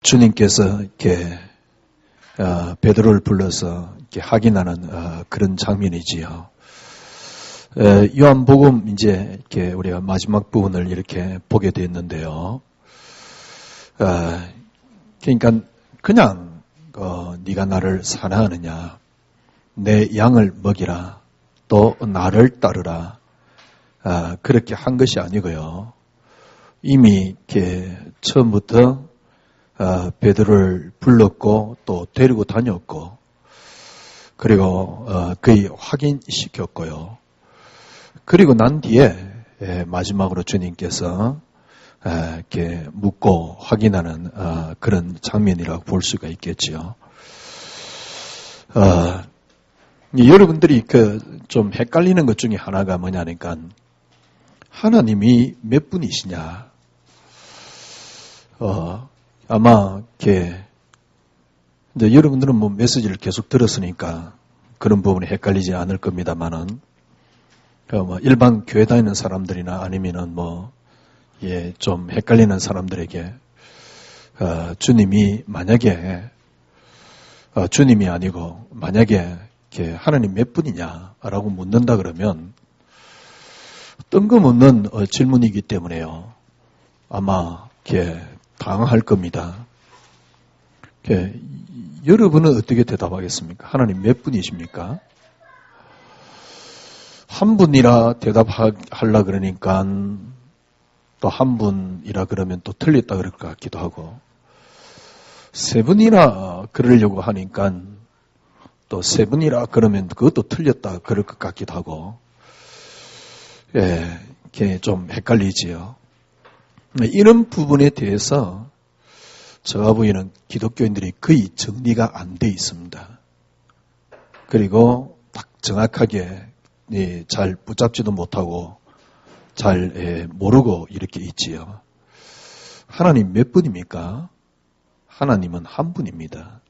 주님께서 이렇게 베드로를 불러서 이렇게 확인하는 그런 장면이지요. 요한복음 이제 이렇게 우리가 마지막 부분을 이렇게 보게 됐는데요. 그러니까 그냥 네가 나를 사랑하느냐, 내 양을 먹이라, 또 나를 따르라, 그렇게 한 것이 아니고요. 이미 이렇게 처음부터 베드로를 불렀고 또 데리고 다녔고, 그리고 거의 확인시켰고요. 그리고 난 뒤에 마지막으로 주님께서 이렇게 묻고 확인하는 그런 장면이라고 볼 수가 있겠지요. 여러분들이 좀 헷갈리는 것 중에 하나가 뭐냐니까, 하나님이 몇 분이시냐? 아마 이렇게 이제 여러분들은 뭐 메시지를 계속 들었으니까 그런 부분이 헷갈리지 않을 겁니다만은, 뭐 일반 교회 다니는 사람들이나 아니면은 좀 헷갈리는 사람들에게 주님이 만약에 주님이 아니고 만약에 이렇게 하나님 몇 분이냐라고 묻는다 그러면 뜬금없는 질문이기 때문에요. 아마 이렇게 당할 겁니다. 여러분은 어떻게 대답하겠습니까? 하나님 몇 분이십니까? 한 분이라 대답하려 그러니까 또 한 분이라 그러면 또 틀렸다 그럴 것 같기도 하고, 세 분이라 그러려고 하니까 또 세 분이라 그러면 그것도 틀렸다 그럴 것 같기도 하고, 이게 좀 헷갈리지요. 이런 부분에 대해서 제가 보기에는 기독교인들이 거의 정리가 안 돼 있습니다. 그리고 딱 정확하게 잘 붙잡지도 못하고 잘 모르고 이렇게 있지요. 하나님 몇 분입니까? 하나님은 한 분입니다.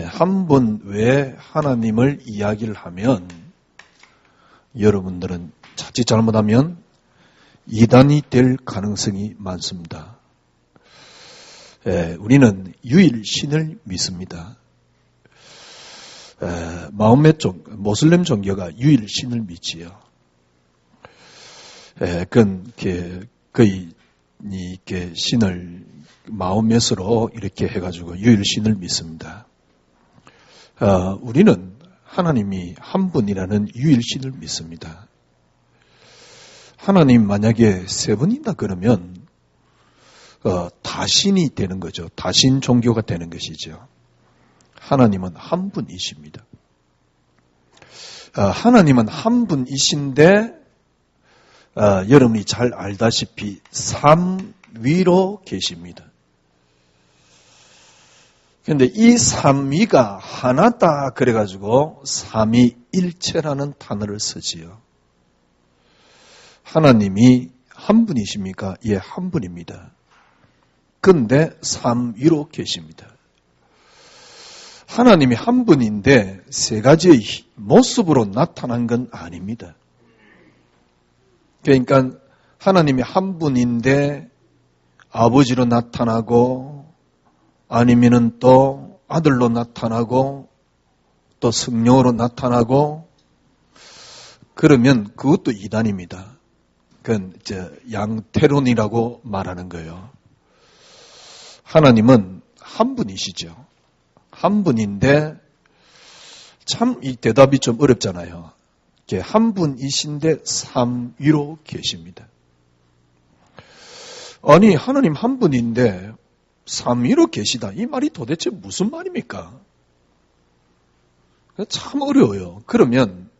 한 분 외에 하나님을 이야기를 하면 여러분들은 자칫 잘못하면 이단이 될 가능성이 많습니다. 우리는 유일신을 믿습니다. 모슬렘 종교가 유일신을 믿지요. 그건 거의 이렇게 신을 마음에서로 이렇게 해가지고 유일신을 믿습니다. 우리는 하나님이 한 분이라는 유일신을 믿습니다. 하나님 만약에 세 분이다 그러면 다신이 되는 거죠. 다신 종교가 되는 것이죠. 하나님은 한 분이십니다. 하나님은 한 분이신데 여러분이 잘 알다시피 삼위로 계십니다. 그런데 이 삼위가 하나다 그래가지고 삼위일체라는 단어를 쓰지요. 하나님이 한 분이십니까? 예, 한 분입니다. 그런데 삼위로 계십니다. 하나님이 한 분인데 세 가지의 모습으로 나타난 건 아닙니다. 그러니까 하나님이 한 분인데 아버지로 나타나고, 아니면은 또 아들로 나타나고, 또 성령으로 나타나고, 그러면 그것도 이단입니다. 그건 양태론이라고 말하는 거예요. 하나님은 한 분이시죠. 한 분인데 참 이 대답이 좀 어렵잖아요. 한 분이신데 삼위로 계십니다. 아니, 하나님 한 분인데 삼위로 계시다. 이 말이 도대체 무슨 말입니까? 참 어려워요. 그러면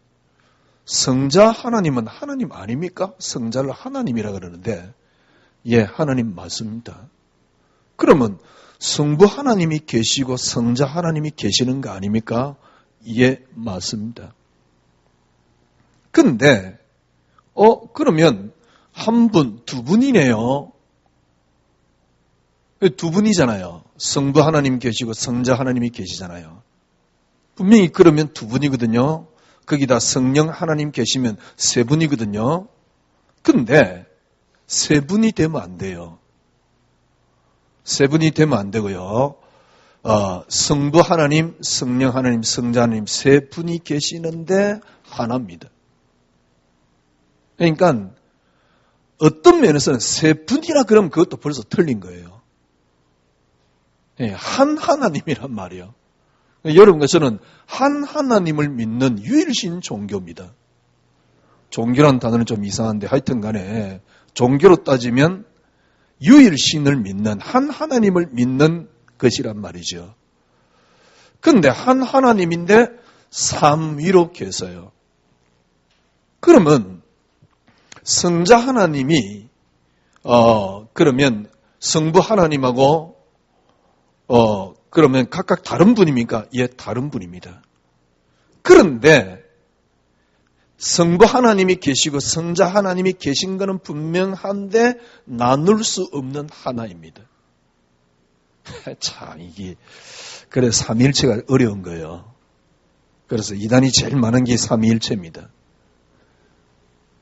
성자 하나님은 하나님 아닙니까? 성자를 하나님이라 그러는데, 예, 하나님 맞습니다. 그러면 성부 하나님이 계시고 성자 하나님이 계시는 거 아닙니까? 예, 맞습니다. 근데 그러면 한 분, 두 분이네요. 두 분이잖아요. 성부 하나님 계시고 성자 하나님이 계시잖아요. 분명히 그러면 두 분이거든요. 거기다 성령 하나님 계시면 세 분이거든요. 근데 세 분이 되면 안 돼요. 세 분이 되면 안 되고요. 성부 하나님, 성령 하나님, 성자 하나님 세 분이 계시는데 하나입니다. 그러니까 어떤 면에서는 세 분이라 그러면 그것도 벌써 틀린 거예요. 한 하나님이란 말이에요. 여러분과 저는 한 하나님을 믿는 유일신 종교입니다. 종교라는 단어는 좀 이상한데 하여튼 간에 종교로 따지면 유일신을 믿는 한 하나님을 믿는 것이란 말이죠. 그런데 한 하나님인데 삼위로 계세요. 그러면 성자 하나님이 그러면 성부 하나님하고 그러면 각각 다른 분입니까? 예, 다른 분입니다. 그런데 성부 하나님이 계시고 성자 하나님이 계신 것은 분명한데 나눌 수 없는 하나입니다. 참 이게 그래 삼위일체가 어려운 거예요. 그래서 이단이 제일 많은 게 삼위일체입니다.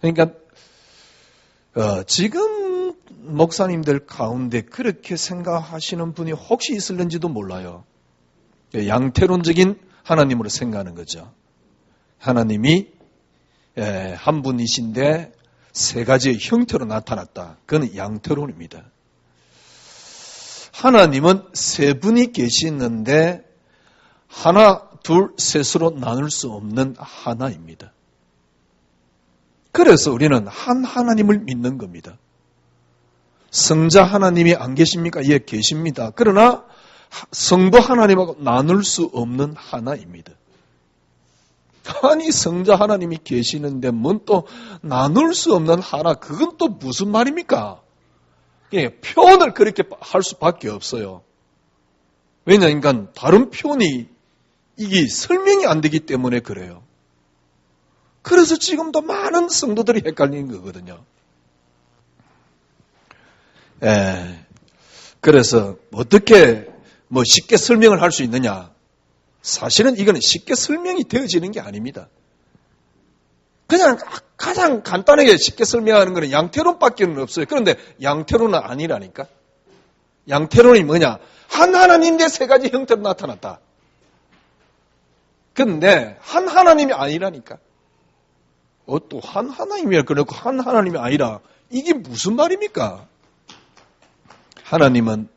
그러니까 지금 목사님들 가운데 그렇게 생각하시는 분이 혹시 있을는지도 몰라요. 양태론적인 하나님으로 생각하는 거죠. 하나님이 한 분이신데 세 가지의 형태로 나타났다. 그건 양태론입니다. 하나님은 세 분이 계시는데 하나, 둘, 셋으로 나눌 수 없는 하나입니다. 그래서 우리는 한 하나님을 믿는 겁니다. 성자 하나님이 안 계십니까? 예, 계십니다. 그러나 성부 하나님하고 나눌 수 없는 하나입니다. 아니 성자 하나님이 계시는데 뭔 또 나눌 수 없는 하나, 그건 또 무슨 말입니까? 예, 표현을 그렇게 할 수밖에 없어요. 왜냐하면 다른 표현이 이게 설명이 안 되기 때문에 그래요. 그래서 지금도 많은 성도들이 헷갈리는 거거든요. 그래서 어떻게 쉽게 설명을 할 수 있느냐? 사실은 이거는 쉽게 설명이 되어지는 게 아닙니다. 그냥 가장 간단하게 쉽게 설명하는 것은 양태론밖에 없어요. 그런데 양태론은 아니라니까. 양태론이 뭐냐? 한 하나님인데 세 가지 형태로 나타났다. 그런데 한 하나님이 아니라니까. 또 한 하나님이라 그래놓고 한 하나님이 아니라 이게 무슨 말입니까? 하나님은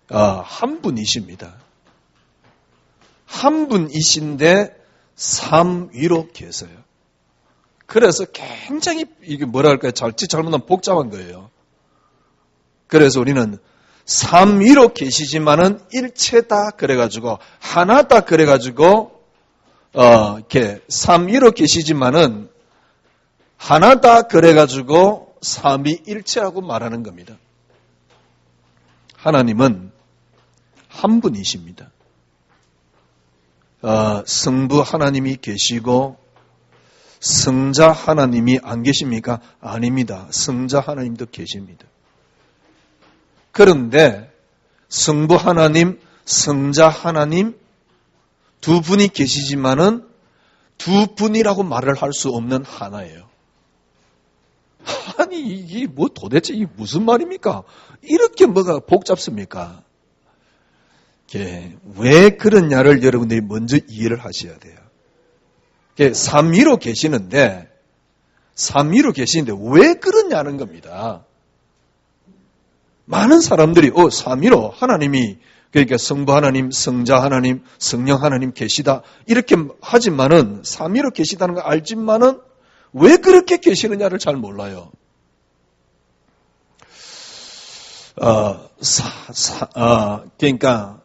한 분이십니다. 한 분이신데 삼위로 계세요. 그래서 굉장히 이게 뭐랄까요? 잘못하면 복잡한 거예요. 그래서 우리는 삼위로 계시지만은 일체다 그래가지고 하나다 그래가지고 이렇게 삼위로 계시지만은 하나다 그래가지고 삼위일체라고 말하는 겁니다. 하나님은 한 분이십니다. 성부 하나님이 계시고 성자 하나님이 안 계십니까? 아닙니다. 성자 하나님도 계십니다. 그런데 성부 하나님, 성자 하나님 두 분이 계시지만은 두 분이라고 말을 할 수 없는 하나예요. 아니 이게 도대체 이게 무슨 말입니까? 이렇게 뭐가 복잡습니까? 왜 그러냐를 여러분들이 먼저 이해를 하셔야 돼요. 삼위로 계시는데 왜 그러냐는 겁니다. 많은 사람들이 삼위로 하나님이 그러니까 성부 하나님, 성자 하나님, 성령 하나님 계시다 이렇게 하지만은 삼위로 계시다는 걸 알지만은 왜 그렇게 계시느냐를 잘 몰라요. 그러니까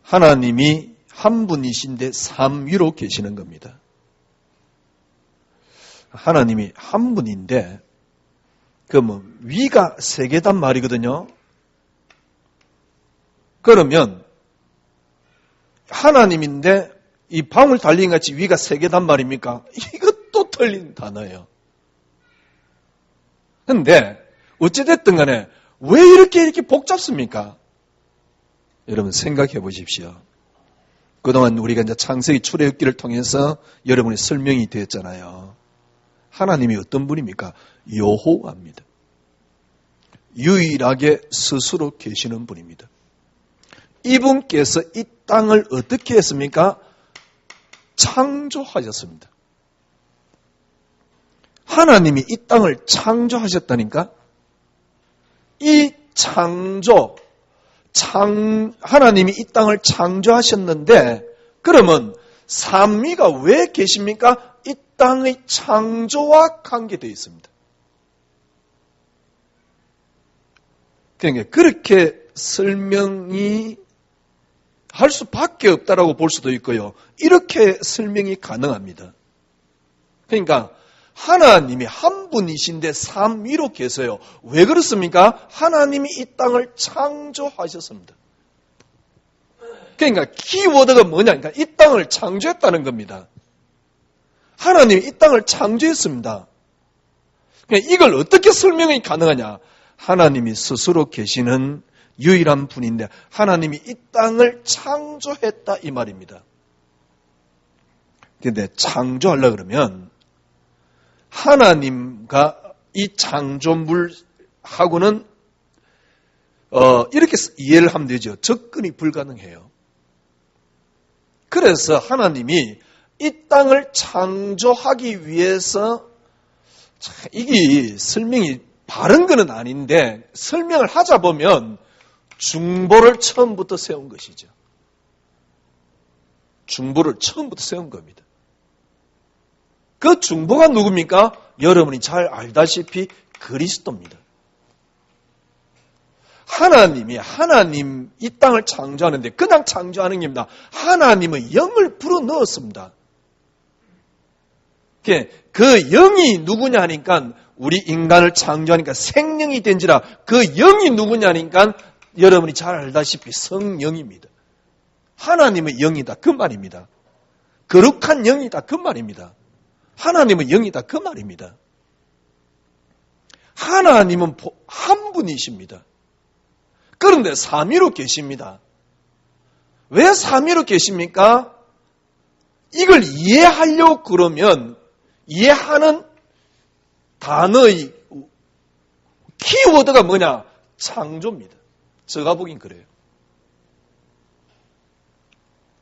하나님이 한 분이신데 삼위로 계시는 겁니다. 하나님이 한 분인데 그러면 위가 세 개단 말이거든요. 그러면 하나님인데 이 방울 달린 같이 위가 세 개단 말입니까? 이것도 틀린 단어예요. 그런데 어찌됐든 간에 왜 이렇게 복잡습니까? 여러분 생각해 보십시오. 그동안 우리가 이제 창세기 출애굽기를 통해서 여러분이 설명이 되었잖아요. 하나님이 어떤 분입니까? 여호와입니다. 유일하게 스스로 계시는 분입니다. 이분께서 이 땅을 어떻게 했습니까? 창조하셨습니다. 하나님이 이 땅을 창조하셨다니까? 이 창조, 하나님이 이 땅을 창조하셨는데, 그러면 삼위가 왜 계십니까? 이 땅의 창조와 관계되어 있습니다. 그러니까 그렇게 설명이 할 수밖에 없다라고 볼 수도 있고요. 이렇게 설명이 가능합니다. 그러니까 하나님이 한 분이신데 삼위로 계세요. 왜 그렇습니까? 하나님이 이 땅을 창조하셨습니다. 그러니까 키워드가 뭐냐? 그러니까 이 땅을 창조했다는 겁니다. 하나님이 이 땅을 창조했습니다. 그러니까 이걸 어떻게 설명이 가능하냐? 하나님이 스스로 계시는 유일한 분인데 하나님이 이 땅을 창조했다 이 말입니다. 그런데 창조하려고 그러면 하나님과 이 창조물하고는 이렇게 이해를 하면 되죠. 접근이 불가능해요. 그래서 하나님이 이 땅을 창조하기 위해서 이게 설명이 바른 건 아닌데 설명을 하자 보면 중보를 처음부터 세운 것이죠. 중보를 처음부터 세운 겁니다. 그 중보가 누굽니까? 여러분이 잘 알다시피 그리스도입니다. 하나님 이 땅을 창조하는데 그냥 창조하는 겁니다. 하나님의 영을 불어넣었습니다. 그 영이 누구냐 하니까 우리 인간을 창조하니까 생명이 된지라 그 영이 누구냐 하니까 여러분이 잘 알다시피 성령입니다. 하나님의 영이다 그 말입니다. 거룩한 영이다 그 말입니다. 하나님의 영이다 그 말입니다. 하나님은 한 분이십니다. 그런데 삼위로 계십니다. 왜 삼위로 계십니까? 이걸 이해하려고 그러면 이해하는 단어의 키워드가 뭐냐? 창조입니다. 제가 보긴 그래요.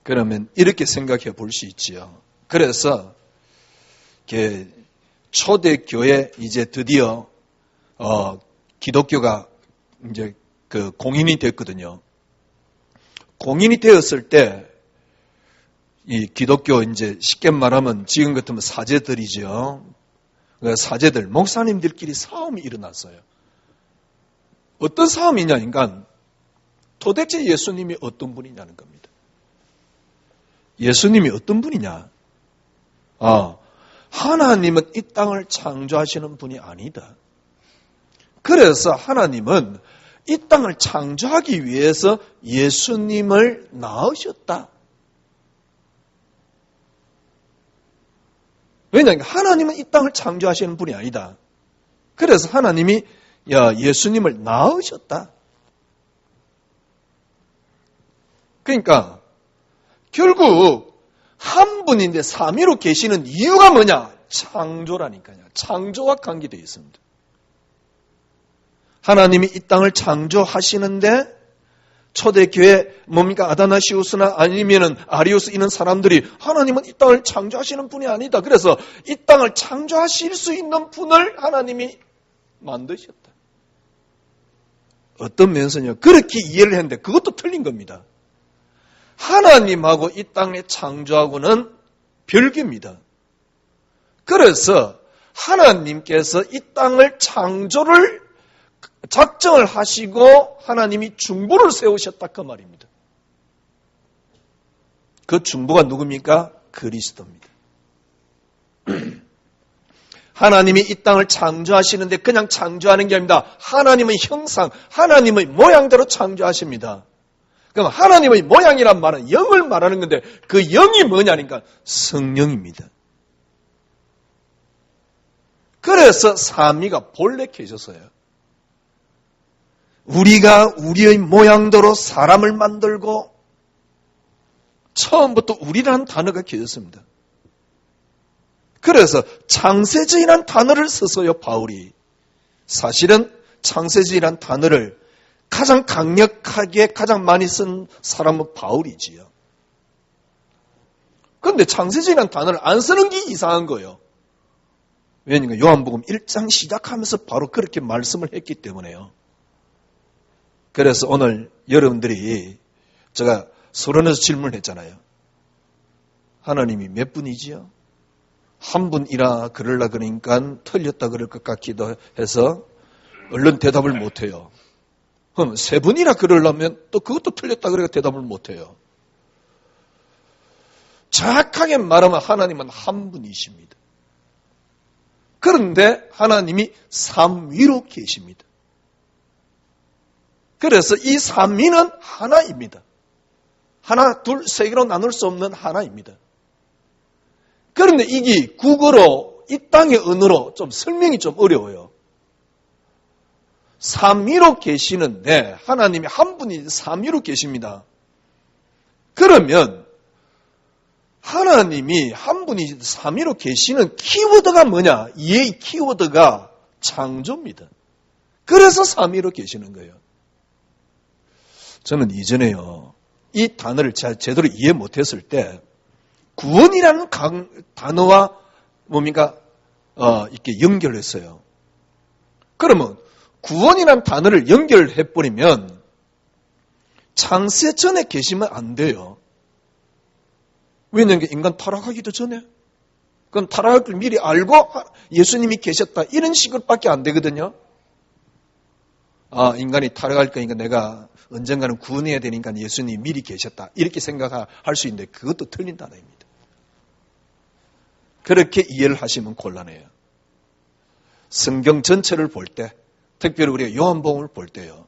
그러면 이렇게 생각해 볼 수 있지요. 그래서 초대교회 이제 드디어 기독교가 이제 그 공인이 됐거든요. 공인이 되었을 때 이 기독교 이제 쉽게 말하면 지금 같으면 사제들이죠. 사제들, 목사님들끼리 싸움이 일어났어요. 어떤 싸움이냐니까 도대체 예수님이 어떤 분이냐는 겁니다. 예수님이 어떤 분이냐? 하나님은 이 땅을 창조하시는 분이 아니다. 그래서 하나님은 이 땅을 창조하기 위해서 예수님을 낳으셨다. 왜냐하면 하나님은 이 땅을 창조하시는 분이 아니다. 그래서 하나님이 예수님을 낳으셨다. 그러니까 결국 한 분인데 삼위로 계시는 이유가 뭐냐? 창조라니까요. 창조와 관계되어 있습니다. 하나님이 이 땅을 창조하시는데 초대교회 뭡니까? 아다나시우스나 아니면은 아리우스 이런 사람들이 하나님은 이 땅을 창조하시는 분이 아니다. 그래서 이 땅을 창조하실 수 있는 분을 하나님이 만드셨다. 어떤 면에서는요. 그렇게 이해를 했는데 그것도 틀린 겁니다. 하나님하고 이 땅의 창조하고는 별개입니다. 그래서 하나님께서 이 땅을 창조를 작정을 하시고 하나님이 중보를 세우셨다 그 말입니다. 그 중보가 누굽니까? 그리스도입니다. 하나님이 이 땅을 창조하시는데 그냥 창조하는 게 아닙니다. 하나님의 형상, 하나님의 모양대로 창조하십니다. 그럼 하나님의 모양이란 말은 영을 말하는 건데 그 영이 뭐냐니까 성령입니다. 그래서 삼위가 본래 계셨어요. 우리가 우리의 모양대로 사람을 만들고 처음부터 우리라는 단어가 계셨습니다. 그래서 창세주의라는 단어를 썼어요, 바울이. 사실은 창세주의라는 단어를 가장 강력하게 가장 많이 쓴 사람은 바울이지요. 그런데 창세전이라는 단어를 안 쓰는 게 이상한 거예요. 왜냐면 요한복음 1장 시작하면서 바로 그렇게 말씀을 했기 때문에요. 그래서 오늘 여러분들이 제가 서론에서 질문을 했잖아요. 하나님이 몇 분이지요? 한 분이라 그러려 그러니까 틀렸다 그럴 것 같기도 해서 얼른 대답을 못해요. 그럼 세 분이라 그러려면 또 그것도 틀렸다 그러니까 대답을 못해요. 정확하게 말하면 하나님은 한 분이십니다. 그런데 하나님이 삼위로 계십니다. 그래서 이 삼위는 하나입니다. 하나, 둘, 세 개로 나눌 수 없는 하나입니다. 그런데 이게 국어로, 이 땅의 언어로 좀 설명이 좀 어려워요. 삼위로 계시는데 하나님이 한 분이 삼위로 계십니다. 그러면 하나님이 한 분이 삼위로 계시는 키워드가 뭐냐? 이 키워드가 창조입니다. 그래서 삼위로 계시는 거예요. 저는 이전에요, 이 단어를 제대로 이해 못했을 때 구원이라는 단어와 뭡니까? 이렇게 연결했어요. 그러면 구원이라는 단어를 연결해버리면 창세 전에 계시면 안 돼요. 왜냐하면 인간 타락하기도 전에, 그건 타락할 걸 미리 알고 예수님이 계셨다 이런 식으로밖에 안 되거든요. 인간이 타락할 거니까 내가 언젠가는 구원해야 되니까 예수님이 미리 계셨다 이렇게 생각할 수 있는데 그것도 틀린 단어입니다. 그렇게 이해를 하시면 곤란해요. 성경 전체를 볼 때, 특별히 우리가 요한복음을 볼 때요,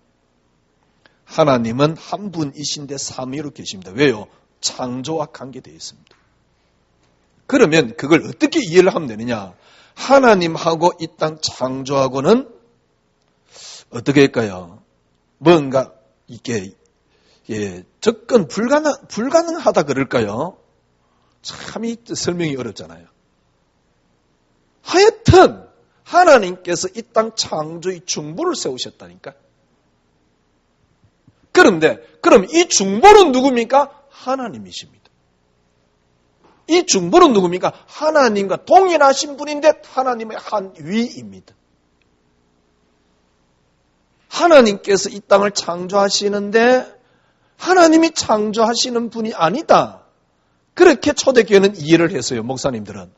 하나님은 한 분이신데 삼위로 계십니다. 왜요? 창조와 관계되어 있습니다. 그러면 그걸 어떻게 이해를 하면 되느냐? 하나님하고 이 땅 창조하고는 어떻게 할까요? 뭔가 이게 접근 불가능하다 그럴까요? 참 이 설명이 어렵잖아요. 하여튼 하나님께서 이 땅 창조의 중보를 세우셨다니까. 그런데 그럼 이 중보는 누굽니까? 하나님이십니다. 이 중보는 누굽니까? 하나님과 동일하신 분인데 하나님의 한 위입니다. 하나님께서 이 땅을 창조하시는데 하나님이 창조하시는 분이 아니다. 그렇게 초대교회는 이해를 했어요, 목사님들은.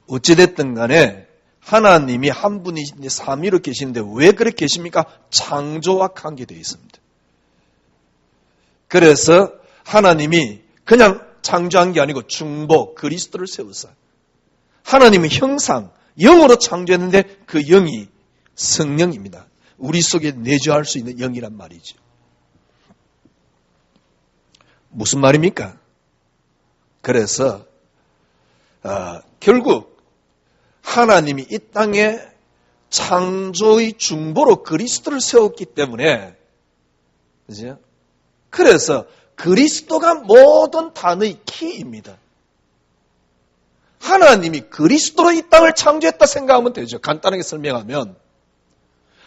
어찌됐든 간에 하나님이 한 분이신데 삼위로 계시는데 왜 그렇게 계십니까? 창조와 관계되어 있습니다. 그래서 하나님이 그냥 창조한 게 아니고 중보, 그리스도를 세우사. 하나님은 형상, 영으로 창조했는데 그 영이 성령입니다. 우리 속에 내주할 수 있는 영이란 말이죠. 무슨 말입니까? 그래서 결국 하나님이 이 땅에 창조의 중보로 그리스도를 세웠기 때문에, 그죠? 그래서 그리스도가 모든 단어의 키입니다. 하나님이 그리스도로 이 땅을 창조했다 생각하면 되죠. 간단하게 설명하면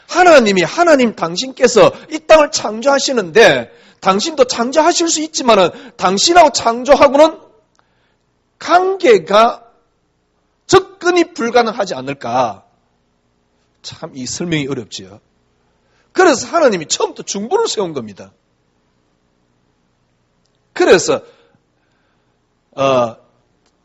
하나님 당신께서 이 땅을 창조하시는데 당신도 창조하실 수 있지만 당신하고 창조하고는 관계가 접근이 불가능하지 않을까. 참 이 설명이 어렵지요. 그래서 하나님이 처음부터 중보를 세운 겁니다. 그래서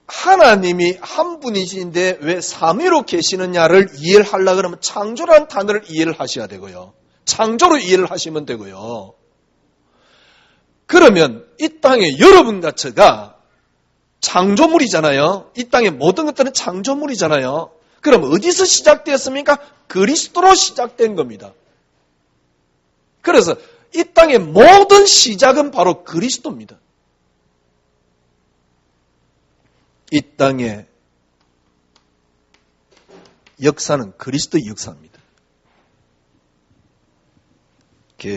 하나님이 한 분이신데 왜 삼위로 계시느냐를 이해를 하려고 그러면 창조라는 단어를 이해를 하셔야 되고요. 창조로 이해를 하시면 되고요. 그러면 이 땅에 여러분과 제가 창조물이잖아요. 이 땅의 모든 것들은 창조물이잖아요. 그럼 어디서 시작되었습니까? 그리스도로 시작된 겁니다. 그래서 이 땅의 모든 시작은 바로 그리스도입니다. 이 땅의 역사는 그리스도의 역사입니다.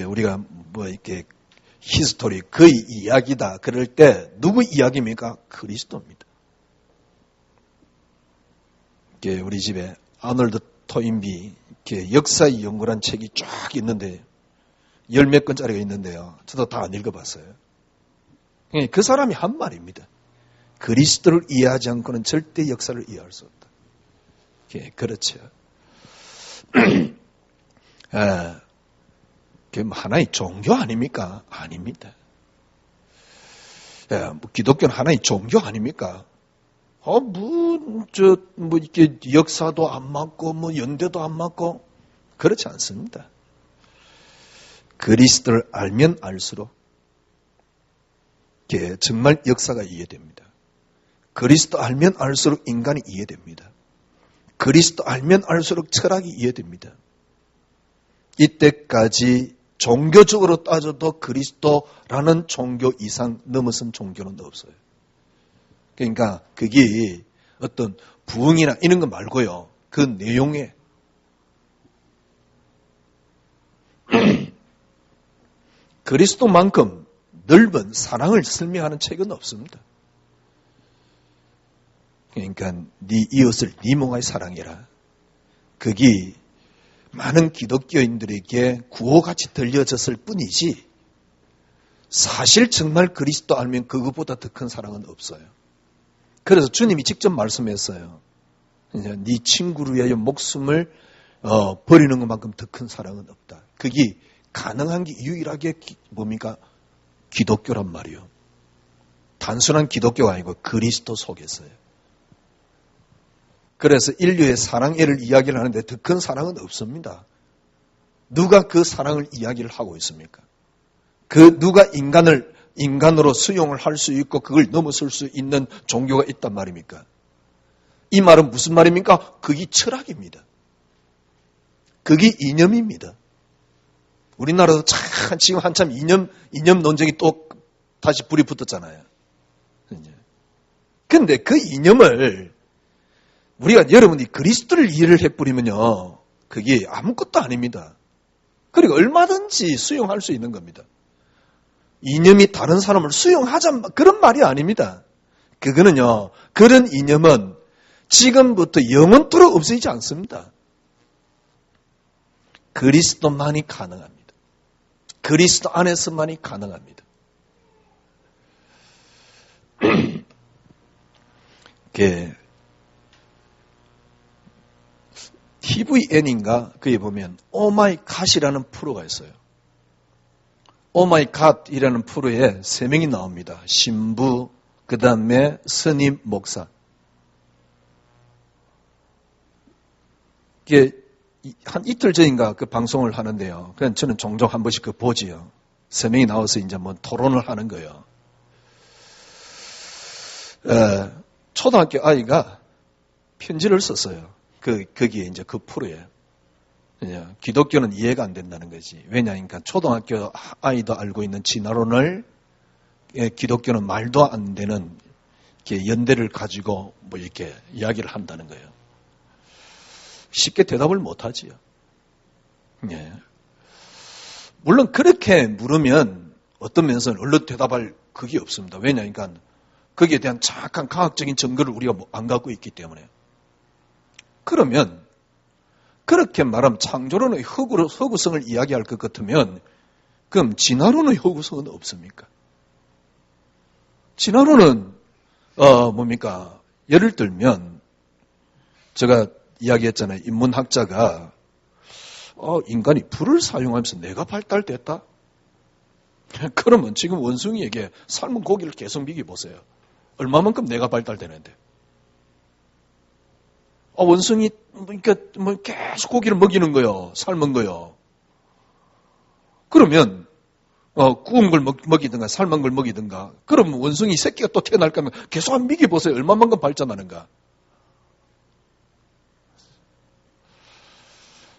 우리가 이렇게 히스토리, 그의 이야기다 그럴 때 누구 이야기입니까? 그리스도입니다. 우리 집에 아놀드 토인비 이렇게 역사의 연구란 책이 쫙 있는데 10몇 권짜리가 있는데요. 저도 다 안 읽어봤어요. 그 사람이 한 말입니다. 그리스도를 이해하지 않고는 절대 역사를 이해할 수 없다. 그렇죠. 그게 하나의 종교 아닙니까? 아닙니다. 기독교는 하나의 종교 아닙니까? 이렇게 역사도 안 맞고, 연대도 안 맞고, 그렇지 않습니다. 그리스도를 알면 알수록, 정말 역사가 이해됩니다. 그리스도 알면 알수록 인간이 이해됩니다. 그리스도 알면 알수록 철학이 이해됩니다. 이때까지 종교적으로 따져도 그리스도라는 종교 이상 넘어선 종교는 없어요. 그러니까 그게 어떤 부흥이나 이런 거 말고요. 그 내용에 그리스도만큼 넓은 사랑을 설명하는 책은 없습니다. 그러니까 네 이웃을 네 몸의 사랑해라. 그게 많은 기독교인들에게 구호같이 들려졌을 뿐이지 사실 정말 그리스도 알면 그것보다 더 큰 사랑은 없어요. 그래서 주님이 직접 말씀했어요. 네 친구를 위하여 목숨을 버리는 것만큼 더 큰 사랑은 없다. 그게 가능한 게 유일하게 뭡니까? 기독교란 말이요. 단순한 기독교가 아니고 그리스도 속에서요. 그래서 인류의 사랑애를 이야기를 하는데 더 큰 사랑은 없습니다. 누가 그 사랑을 이야기를 하고 있습니까? 누가 인간으로 수용을 할 수 있고 그걸 넘어설 수 있는 종교가 있단 말입니까? 이 말은 무슨 말입니까? 그게 철학입니다. 그게 이념입니다. 우리나라도 지금 한참 이념 논쟁이 또 다시 불이 붙었잖아요. 그런데 그 이념을 우리가 여러분이 그리스도를 이해를 해버리면요. 그게 아무것도 아닙니다. 그리고 얼마든지 수용할 수 있는 겁니다. 이념이 다른 사람을 수용하자 그런 말이 아닙니다. 그거는요. 그런 이념은 지금부터 영원토록 없어지지 않습니다. 그리스도만이 가능합니다. 그리스도 안에서만이 가능합니다. TVN인가 거기에 보면 오마이 갓이라는 프로가 있어요. 오마이 갓이라는 프로에 3명이 나옵니다. 신부, 그 다음에 스님, 목사. 이게 한 이틀 전인가 그 방송을 하는데요. 그냥 저는 종종 한 번씩 그 보지요. 3명이 나와서 이제 뭐 토론을 하는 거예요. 초등학교 아이가 편지를 썼어요. 거기에 이제 그 프로에. 기독교는 이해가 안 된다는 거지. 왜냐하니까 초등학교 아이도 알고 있는 진화론을 기독교는 말도 안 되는 연대를 가지고 뭐 이렇게 이야기를 한다는 거예요. 쉽게 대답을 못 하지요. 물론 그렇게 물으면 어떤 면에서는 얼른 대답할 그게 없습니다. 왜냐하니까 거기에 대한 정확한 과학적인 증거를 우리가 안 갖고 있기 때문에. 그러면 그렇게 말하면 창조론의 허구성을 이야기할 것 같으면 그럼 진화론의 허구성은 없습니까? 진화론은 뭡니까? 예를 들면 제가 이야기했잖아요. 인문학자가 인간이 불을 사용하면서 뇌가 발달됐다? 그러면 지금 원숭이에게 삶은 고기를 계속 먹여보세요. 얼마만큼 뇌가 발달되는데? 원숭이 그러니까 뭐 계속 고기를 먹이는 거요, 삶은 거요. 그러면 구운 걸 먹이든가 삶은 걸 먹이든가. 그러면 원숭이 새끼가 또 태어날 거면 계속 한 먹여보세요. 얼마만큼 발전하는가?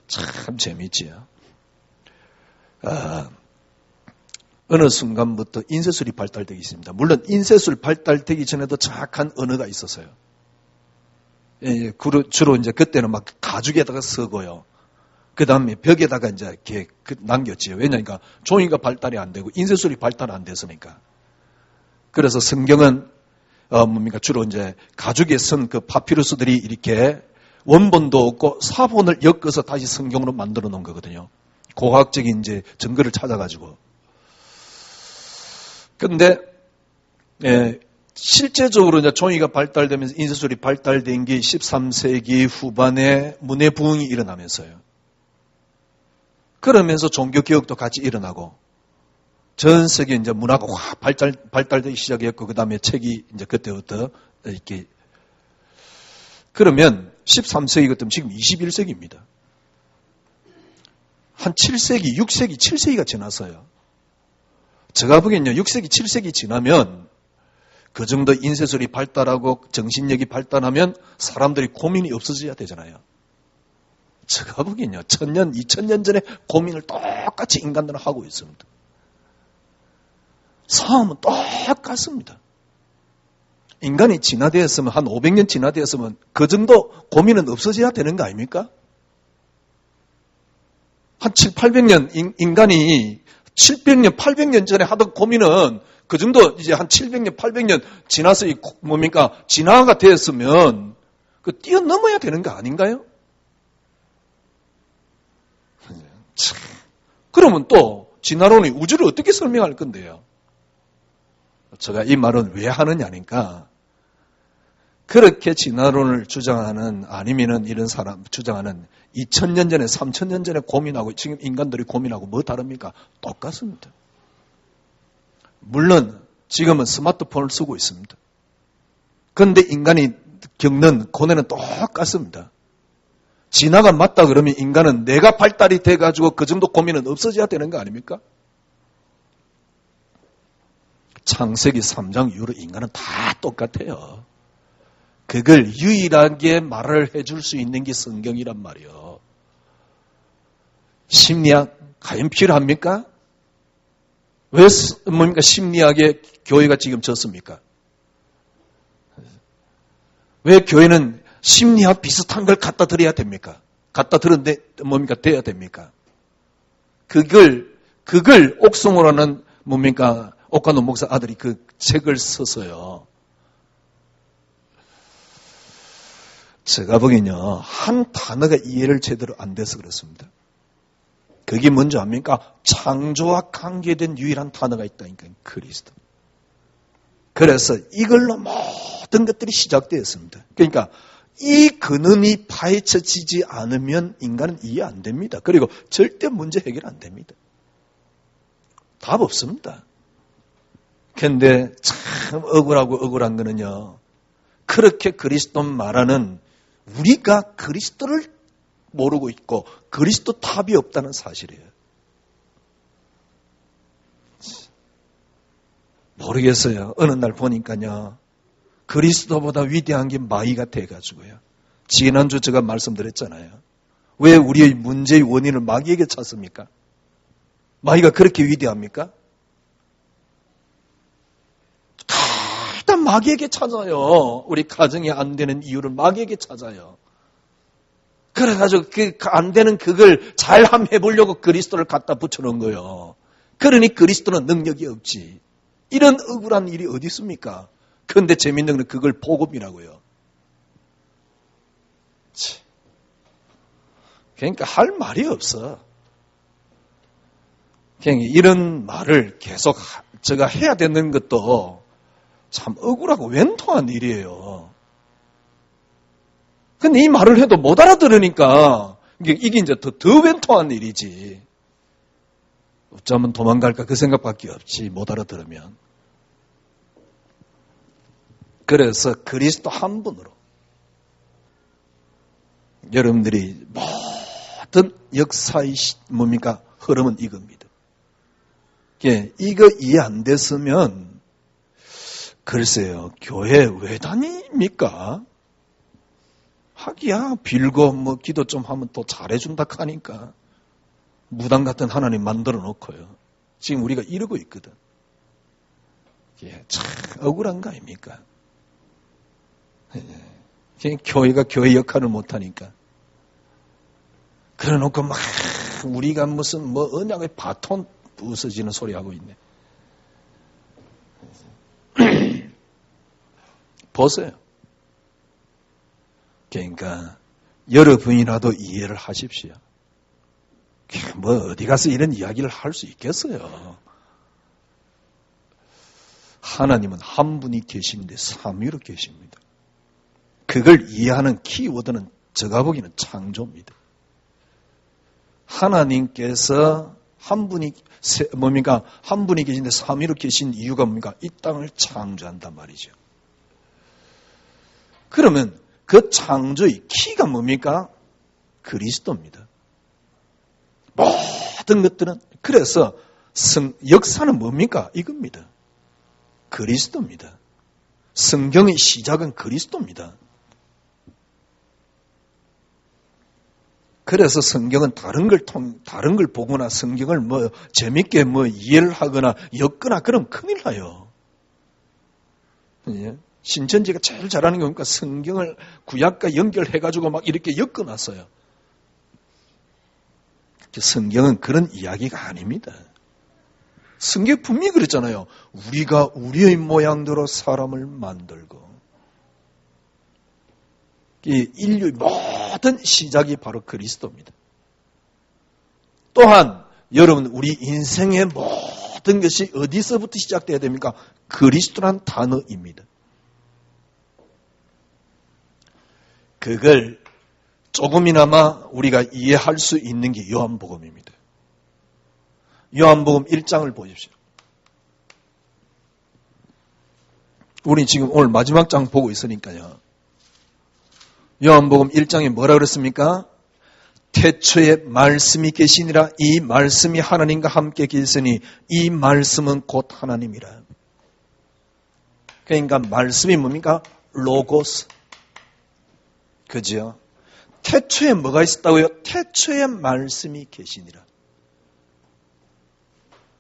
참 재미있지요. 어느 순간부터 인쇄술이 발달되기 있습니다. 물론 인쇄술 발달되기 전에도 정확한 언어가 있었어요. 주로 이제 그때는 막 가죽에다가 쓰고요. 그 다음에 벽에다가 이제 이렇게 남겼지요. 왜냐니까 종이가 발달이 안 되고 인쇄술이 발달 안 됐으니까. 그래서 성경은 뭡니까 주로 이제 가죽에 쓴 그 파피루스들이 이렇게 원본도 없고 사본을 엮어서 다시 성경으로 만들어 놓은 거거든요. 고학적인 이제 증거를 찾아가지고. 근데, 실제적으로 이제 종이가 발달되면서 인쇄술이 발달된 게 13세기 후반에 문해 부흥이 일어나면서요. 그러면서 종교개혁도 같이 일어나고, 전 세계 이제 문화가 확 발달되기 시작했고, 그 다음에 책이 이제 그때부터 이렇게. 그러면 13세기 같으면 지금 21세기입니다. 한 7세기, 6세기, 7세기가 지났어요. 제가 보기엔요, 6세기, 7세기 지나면 그 정도 인쇄술이 발달하고 정신력이 발달하면 사람들이 고민이 없어져야 되잖아요. 제가 보기엔요, 1000년, 2000년 전에 고민을 똑같이 인간들은 하고 있습니다. 싸움은 똑같습니다. 인간이 진화되었으면, 한 500년 진화되었으면 그 정도 고민은 없어져야 되는 거 아닙니까? 한 800년, 인간이 700년, 800년 전에 하던 고민은 그 정도 이제 한 700년, 800년 지나서 진화가 되었으면 그 뛰어넘어야 되는 거 아닌가요? 그러면 또 진화론이 우주를 어떻게 설명할 건데요? 제가 이 말은 왜 하느냐니까, 그렇게 진화론을 주장하는, 아니면은 이런 사람 주장하는 2000년 전에 3000년 전에 고민하고 지금 인간들이 고민하고 뭐 다릅니까? 똑같습니다. 물론 지금은 스마트폰을 쓰고 있습니다. 그런데 인간이 겪는 고뇌는 똑같습니다. 진화가 맞다 그러면 인간은 내가 발달이 돼가지고 그 정도 고민은 없어져야 되는 거 아닙니까? 창세기 3장 이후로 인간은 다 똑같아요. 그걸 유일하게 말을 해줄 수 있는 게 성경이란 말이에요. 심리학 과연 필요합니까? 왜 심리학에 교회가 지금 졌습니까? 왜 교회는 심리학 비슷한 걸 갖다 드려야 됩니까? 갖다 들었는데 돼야 됩니까? 그걸 옥송호라는 옥간호 목사 아들이 그 책을 써서요. 제가 보기엔요, 한 단어가 이해를 제대로 안 돼서 그렇습니다. 그게 뭔지 압니까? 창조와 관계된 유일한 단어가 있다니까, 그리스도. 그래서 이걸로 모든 것들이 시작되었습니다. 그러니까 이 근원이 파헤쳐지지 않으면 인간은 이해 안 됩니다. 그리고 절대 문제 해결 안 됩니다. 답 없습니다. 그런데 참 억울한 거는요, 그렇게 그리스도 말하는 우리가 그리스도를 모르고 있고 그리스도 답이 없다는 사실이에요. 모르겠어요. 어느 날 보니까요, 그리스도보다 위대한 게 마귀가 돼가지고요. 지난주 제가 말씀드렸잖아요. 왜 우리의 문제의 원인을 마귀에게 찾습니까? 마귀가 그렇게 위대합니까? 일단 마귀에게 찾아요. 우리 가정이 안 되는 이유를 마귀에게 찾아요. 그래가지고 그 안 되는 그걸 잘 한번 해보려고 그리스도를 갖다 붙여놓은 거예요. 그러니 그리스도는 능력이 없지. 이런 억울한 일이 어디 있습니까? 그런데 재밌는 건 그걸 복음이라고요. 그러니까 할 말이 없어. 그러니까 이런 말을 계속 제가 해야 되는 것도 참 억울하고 웬통한 일이에요. 근데 이 말을 해도 못 알아들으니까 이게 이제 더 웬통한 일이지. 어쩌면 도망갈까 그 생각밖에 없지, 못 알아들으면. 그래서 그리스도 한 분으로 여러분들이 모든 역사의 흐름은 이겁니다. 이거 이해 안 됐으면 글쎄요, 교회 왜 다닙니까? 하기야 빌고 기도 좀 하면 또 잘해준다 하니까 무당 같은 하나님 만들어 놓고요. 지금 우리가 이러고 있거든. 참 억울한 거 아닙니까? 교회가 교회 역할을 못하니까. 그래 놓고 우리가 무슨 언약의 바톤 부서지는 소리 하고 있네. 보세요. 그러니까 여러분이라도 이해를 하십시오. 뭐 어디 가서 이런 이야기를 할 수 있겠어요. 하나님은 한 분이 계시는데 삼위로 계십니다. 그걸 이해하는 키워드는 제가 보기에는 창조입니다. 하나님께서 한 분이 뭡니까? 한 분이 계신데 삼위로 계신 이유가 뭡니까? 이 땅을 창조한단 말이죠. 그러면 그 창조의 키가 뭡니까? 그리스도입니다. 모든 것들은 그래서 역사는 뭡니까? 이겁니다. 그리스도입니다. 성경의 시작은 그리스도입니다. 그래서 성경은 다른 걸 보거나 성경을 재밌게 이해를 하거나 엮거나 그러면 큰일 나요. 예? 신천지가 제일 잘하는 게 뭡니까? 성경을 구약과 연결해가지고 막 이렇게 엮어놨어요. 성경은 그런 이야기가 아닙니다. 성경 분명히 그랬잖아요. 우리가 우리의 모양대로 사람을 만들고. 이 인류의 모든 시작이 바로 그리스도입니다. 또한 여러분 우리 인생의 모든 것이 어디서부터 시작돼야 됩니까? 그리스도란 단어입니다. 그걸 조금이나마 우리가 이해할 수 있는 게 요한복음입니다. 요한복음 1장을 보십시오. 우리 지금 오늘 마지막 장 보고 있으니까요. 요한복음 1장에 뭐라 그랬습니까? 태초에 말씀이 계시니라. 이 말씀이 하나님과 함께 계시니 이 말씀은 곧 하나님이라. 그러니까 말씀이 뭡니까? 로고스. 그죠? 태초에 뭐가 있었다고요? 태초에 말씀이 계시니라.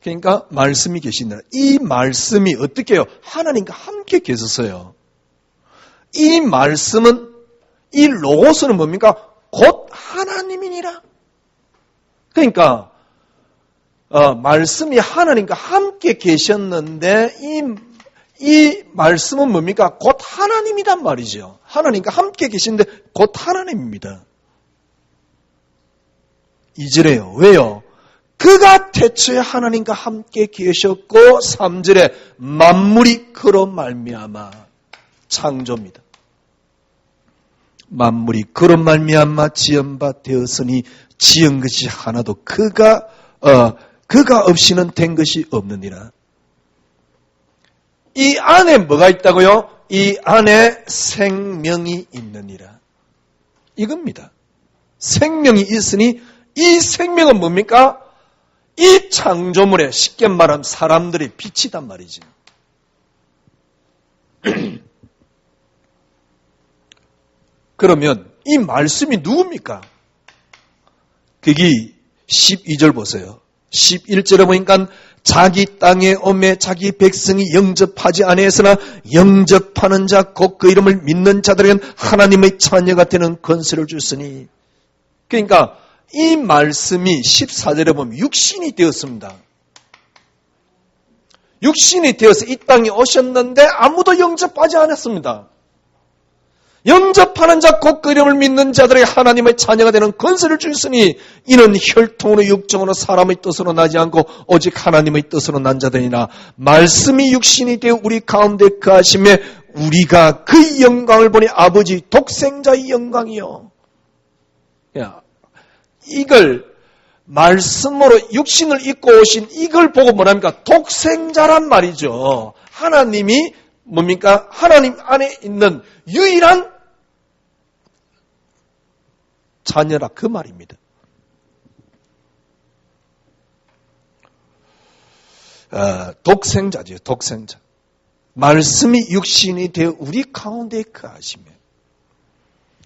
그러니까 말씀이 계시니라. 이 말씀이 어떻게 해요? 하나님과 함께 계셨어요. 이 말씀은 이 로고스는 뭡니까? 곧 하나님이니라. 그러니까 말씀이 하나님과 함께 계셨는데 이 말씀은 뭡니까? 곧 하나님이란 말이죠. 하나님과 함께 계신데 곧 하나님입니다. 2절에요. 왜요? 그가 태초에 하나님과 함께 계셨고 3절에 만물이 그로 말미암아 창조입니다. 만물이 그로 말미암아 지은 바 되었으니 지은 것이 하나도 그가 없이는 된 것이 없느니라. 이 안에 뭐가 있다고요? 이 안에 생명이 있느니라. 이겁니다. 생명이 있으니 이 생명은 뭡니까? 이 창조물에 쉽게 말하면 사람들의 빛이단 말이지. 그러면 이 말씀이 누굽니까? 거기 12절 보세요. 11절에 보니까 자기 땅에 오매 자기 백성이 영접하지 아니했으나 영접하는 자 곧 그 이름을 믿는 자들에겐 하나님의 자녀가 되는 권세를 줬으니. 그러니까 이 말씀이 14절에 보면 육신이 되었습니다. 육신이 되어서 이 땅에 오셨는데 아무도 영접하지 않았습니다. 영접하는 자 곧 그 이름을 믿는 자들의 하나님의 자녀가 되는 권세를 주셨으니 이는 혈통으로 육정으로 사람의 뜻으로 나지 않고 오직 하나님의 뜻으로 난 자들이나 말씀이 육신이 되어 우리 가운데 거하심에 우리가 그 영광을 보니 아버지 독생자의 영광이요. 이걸 말씀으로 육신을 입고 오신 이걸 보고 뭐랍니까? 독생자란 말이죠. 하나님이 뭡니까? 하나님 안에 있는 유일한 자녀라 그 말입니다. 독생자죠. 독생자. 말씀이 육신이 되어 우리 가운데 거하시며.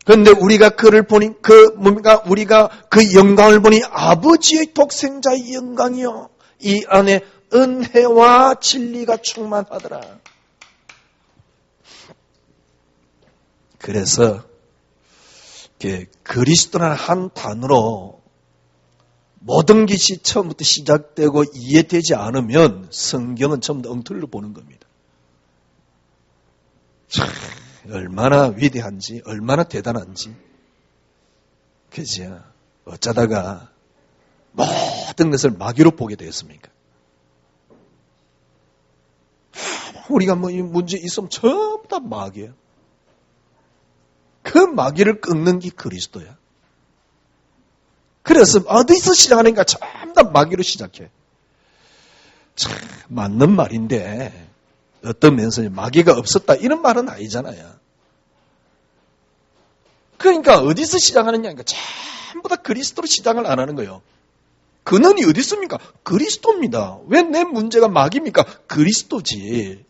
그런데 우리가 그를 보니 우리가 그 영광을 보니 아버지의 독생자의 영광이요. 이 안에 은혜와 진리가 충만하더라. 그래서 그리스도라는 한 단어로 모든 것이 처음부터 시작되고 이해되지 않으면 성경은 전부 다 엉터리로 보는 겁니다. 참, 얼마나 위대한지, 얼마나 대단한지. 그죠? 어쩌다가 모든 것을 마귀로 보게 되었습니까? 우리가 뭐 이 문제 있으면 전부 다 마귀야. 그 마귀를 꺾는 게 그리스도야. 그래서 어디서 시작하는가 전부 다 마귀로 시작해. 참 맞는 말인데 어떤 면에서 마귀가 없었다 이런 말은 아니잖아요. 그러니까 어디서 시작하느냐 하니까 전부 다 그리스도로 시작을 안 하는 거예요. 근원이 어디 있습니까? 그리스도입니다. 왜 내 문제가 마귀입니까? 그리스도지.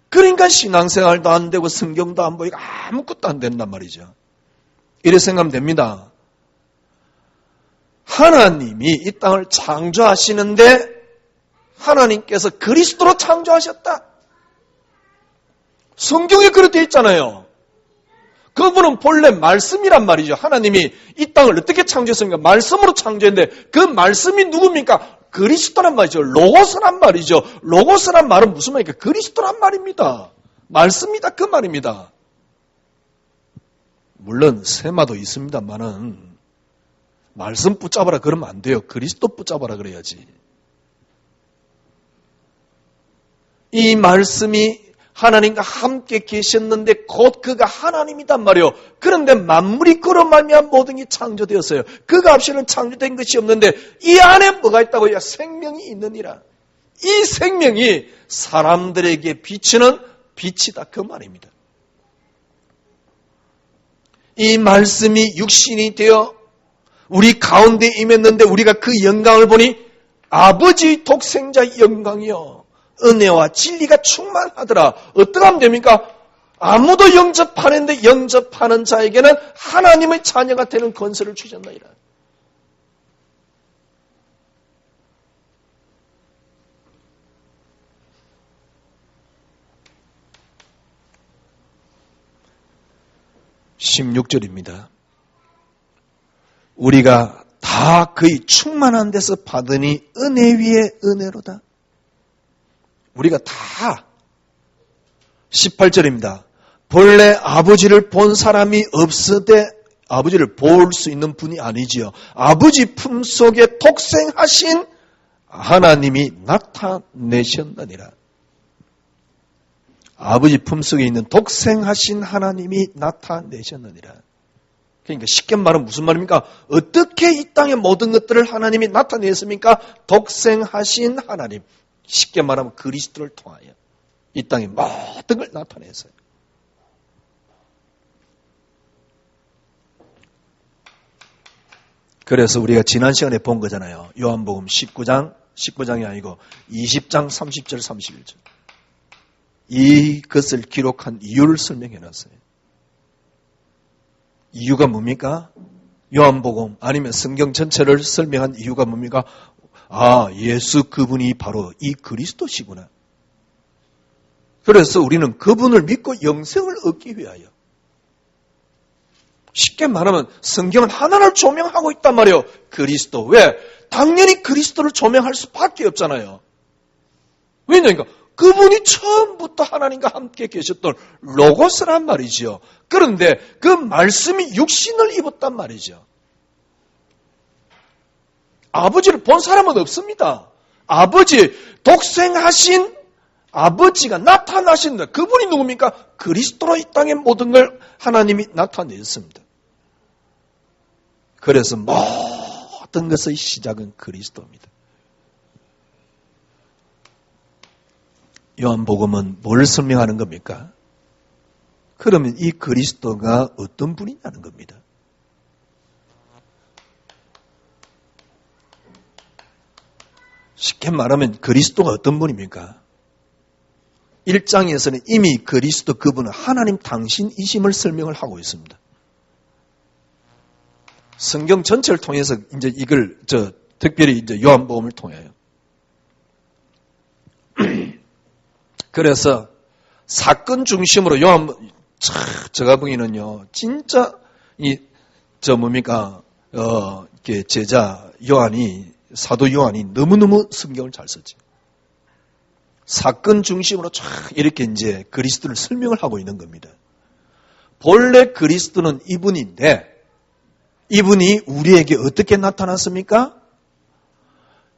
그러니까 신앙생활도 안 되고 성경도 안 보이고 아무것도 안 된단 말이죠. 이래 생각하면 됩니다. 하나님이 이 땅을 창조하시는데 하나님께서 그리스도로 창조하셨다. 성경에 그렇게 있잖아요. 그분은 본래 말씀이란 말이죠. 하나님이 이 땅을 어떻게 창조했습니까? 말씀으로 창조했는데 그 말씀이 누굽니까? 그리스도란 말이죠. 로고스란 말이죠. 로고스란 말은 무슨 말입니까? 그리스도란 말입니다. 말씀이다 그 말입니다. 물론 세마도 있습니다만은 말씀 붙잡아라 그러면 안 돼요. 그리스도 붙잡아라 그래야지. 이 말씀이 하나님과 함께 계셨는데 곧 그가 하나님이단 말이에요. 그런데 만물이 그로 말미암아 모든 게 창조되었어요. 그가 없이는 창조된 것이 없는데 이 안에 뭐가 있다고요? 생명이 있느니라. 이 생명이 사람들에게 비치는 빛이다 그 말입니다. 이 말씀이 육신이 되어 우리 가운데 임했는데 우리가 그 영광을 보니 아버지 독생자의 영광이요. 은혜와 진리가 충만하더라. 어떻게 하면 됩니까? 아무도 영접하는데 영접하는 자에게는 하나님의 자녀가 되는 권세를 주셨나이다. (16절입니다) 우리가 다 그의 충만한 데서 받으니 은혜 위에 은혜로다. 우리가 다 18절입니다. 본래 아버지를 본 사람이 없으되 아버지를 볼 수 있는 분이 아니지요. 아버지 품속에 독생하신 하나님이 나타내셨느니라. 아버지 품속에 있는 독생하신 하나님이 나타내셨느니라. 그러니까 쉽게 말하면 무슨 말입니까? 어떻게 이 땅의 모든 것들을 하나님이 나타냈습니까? 독생하신 하나님. 쉽게 말하면 그리스도를 통하여 이 땅의 모든 걸 나타냈어요. 그래서 우리가 지난 시간에 본 거잖아요. 요한복음 19장이 아니고 20장 30절 31절. 이것을 기록한 이유를 설명해 놨어요. 이유가 뭡니까? 요한복음 아니면 성경 전체를 설명한 이유가 뭡니까? 아, 예수 그분이 바로 이 그리스도시구나. 그래서 우리는 그분을 믿고 영생을 얻기 위하여. 쉽게 말하면 성경은 하나를 조명하고 있단 말이에요. 그리스도. 왜? 당연히 그리스도를 조명할 수밖에 없잖아요. 왜냐니까 그분이 처음부터 하나님과 함께 계셨던 로고스란 말이죠. 그런데 그 말씀이 육신을 입었단 말이죠. 아버지를 본 사람은 없습니다. 아버지, 독생하신 아버지가 나타나신다. 그분이 누굽니까? 그리스도로 이 땅의 모든 걸 하나님이 나타내셨습니다. 그래서 모든 것의 시작은 그리스도입니다. 요한복음은 뭘 설명하는 겁니까? 그러면 이 그리스도가 어떤 분이냐는 겁니다. 쉽게 말하면 그리스도가 어떤 분입니까? 1장에서는 이미 그리스도 그분은 하나님 당신이심을 설명을 하고 있습니다. 성경 전체를 통해서 이제 이걸 특별히 이제 요한복음을 통해요. 그래서 사건 중심으로 제가 보기에는요, 진짜 이게 제자 요한이 사도 요한이 너무너무 성경을 잘 썼지. 사건 중심으로 쫙 이렇게 이제 그리스도를 설명을 하고 있는 겁니다. 본래 그리스도는 이분인데 이분이 우리에게 어떻게 나타났습니까?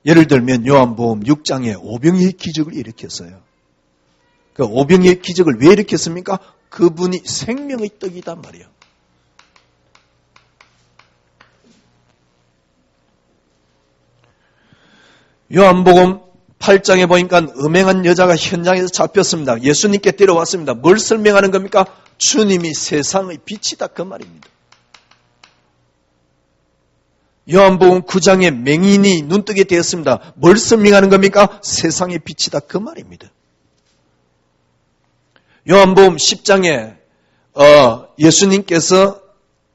예를 들면 요한복음 6장에 오병이의 기적을 일으켰어요. 그 오병이의 기적을 왜 일으켰습니까? 그분이 생명의 떡이단 말이에요. 요한복음 8장에 보니까 음행한 여자가 현장에서 잡혔습니다. 예수님께 데려왔습니다. 뭘 설명하는 겁니까? 주님이 세상의 빛이다 그 말입니다. 요한복음 9장에 맹인이 눈뜨게 되었습니다. 뭘 설명하는 겁니까? 세상의 빛이다 그 말입니다. 요한복음 10장에 예수님께서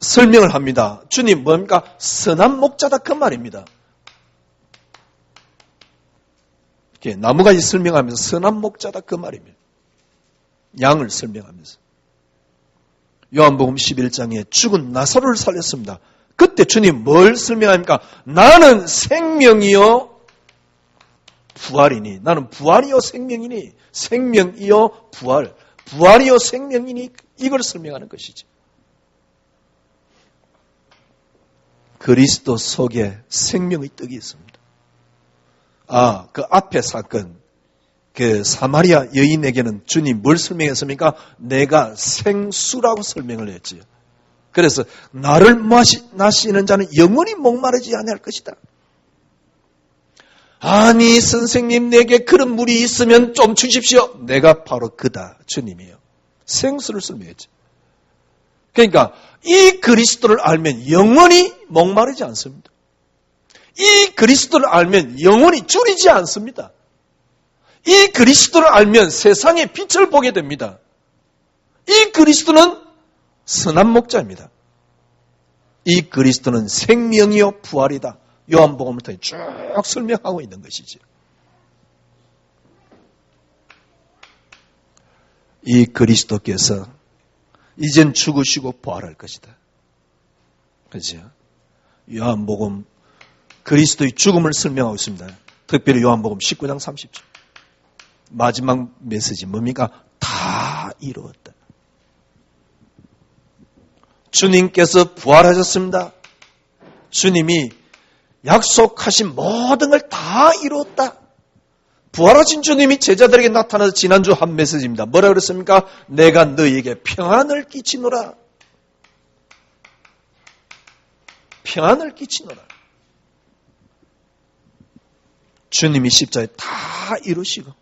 설명을 합니다. 주님 뭡니까? 선한 목자다 그 말입니다. 이렇게 나무가지 설명하면서 선한 목자다 그 말입니다. 양을 설명하면서. 요한복음 11장에 죽은 나사로를 살렸습니다. 그때 주님 뭘 설명합니까? 나는 생명이요 부활이니. 나는 부활이요 생명이니. 생명이요 부활. 부활이요 생명이니. 이걸 설명하는 것이지. 그리스도 속에 생명의 떡이 있습니다. 그 앞에 사건, 그 사마리아 여인에게는 주님 뭘 설명했습니까? 내가 생수라고 설명을 했지요. 그래서 나를 마시는 자는 영원히 목마르지 아니할 것이다. 아니 선생님 내게 그런 물이 있으면 좀 주십시오. 내가 바로 그다. 주님이요. 생수를 설명했죠. 그러니까 이 그리스도를 알면 영원히 목마르지 않습니다. 이 그리스도를 알면 영원히 줄이지 않습니다. 이 그리스도를 알면 세상의 빛을 보게 됩니다. 이 그리스도는 선한 목자입니다. 이 그리스도는 생명이요 부활이다. 요한복음을 통해 쭉 설명하고 있는 것이지. 이 그리스도께서 이젠 죽으시고 부활할 것이다. 그렇죠? 요한복음 그리스도의 죽음을 설명하고 있습니다. 특별히 요한복음 19장 30절. 마지막 메시지 뭡니까? 다 이루었다. 주님께서 부활하셨습니다. 주님이 약속하신 모든 걸 다 이루었다. 부활하신 주님이 제자들에게 나타나서 지난주 한 메시지입니다. 뭐라 그랬습니까? 내가 너희에게 평안을 끼치노라. 평안을 끼치노라. 주님이 십자가에 다 이루시고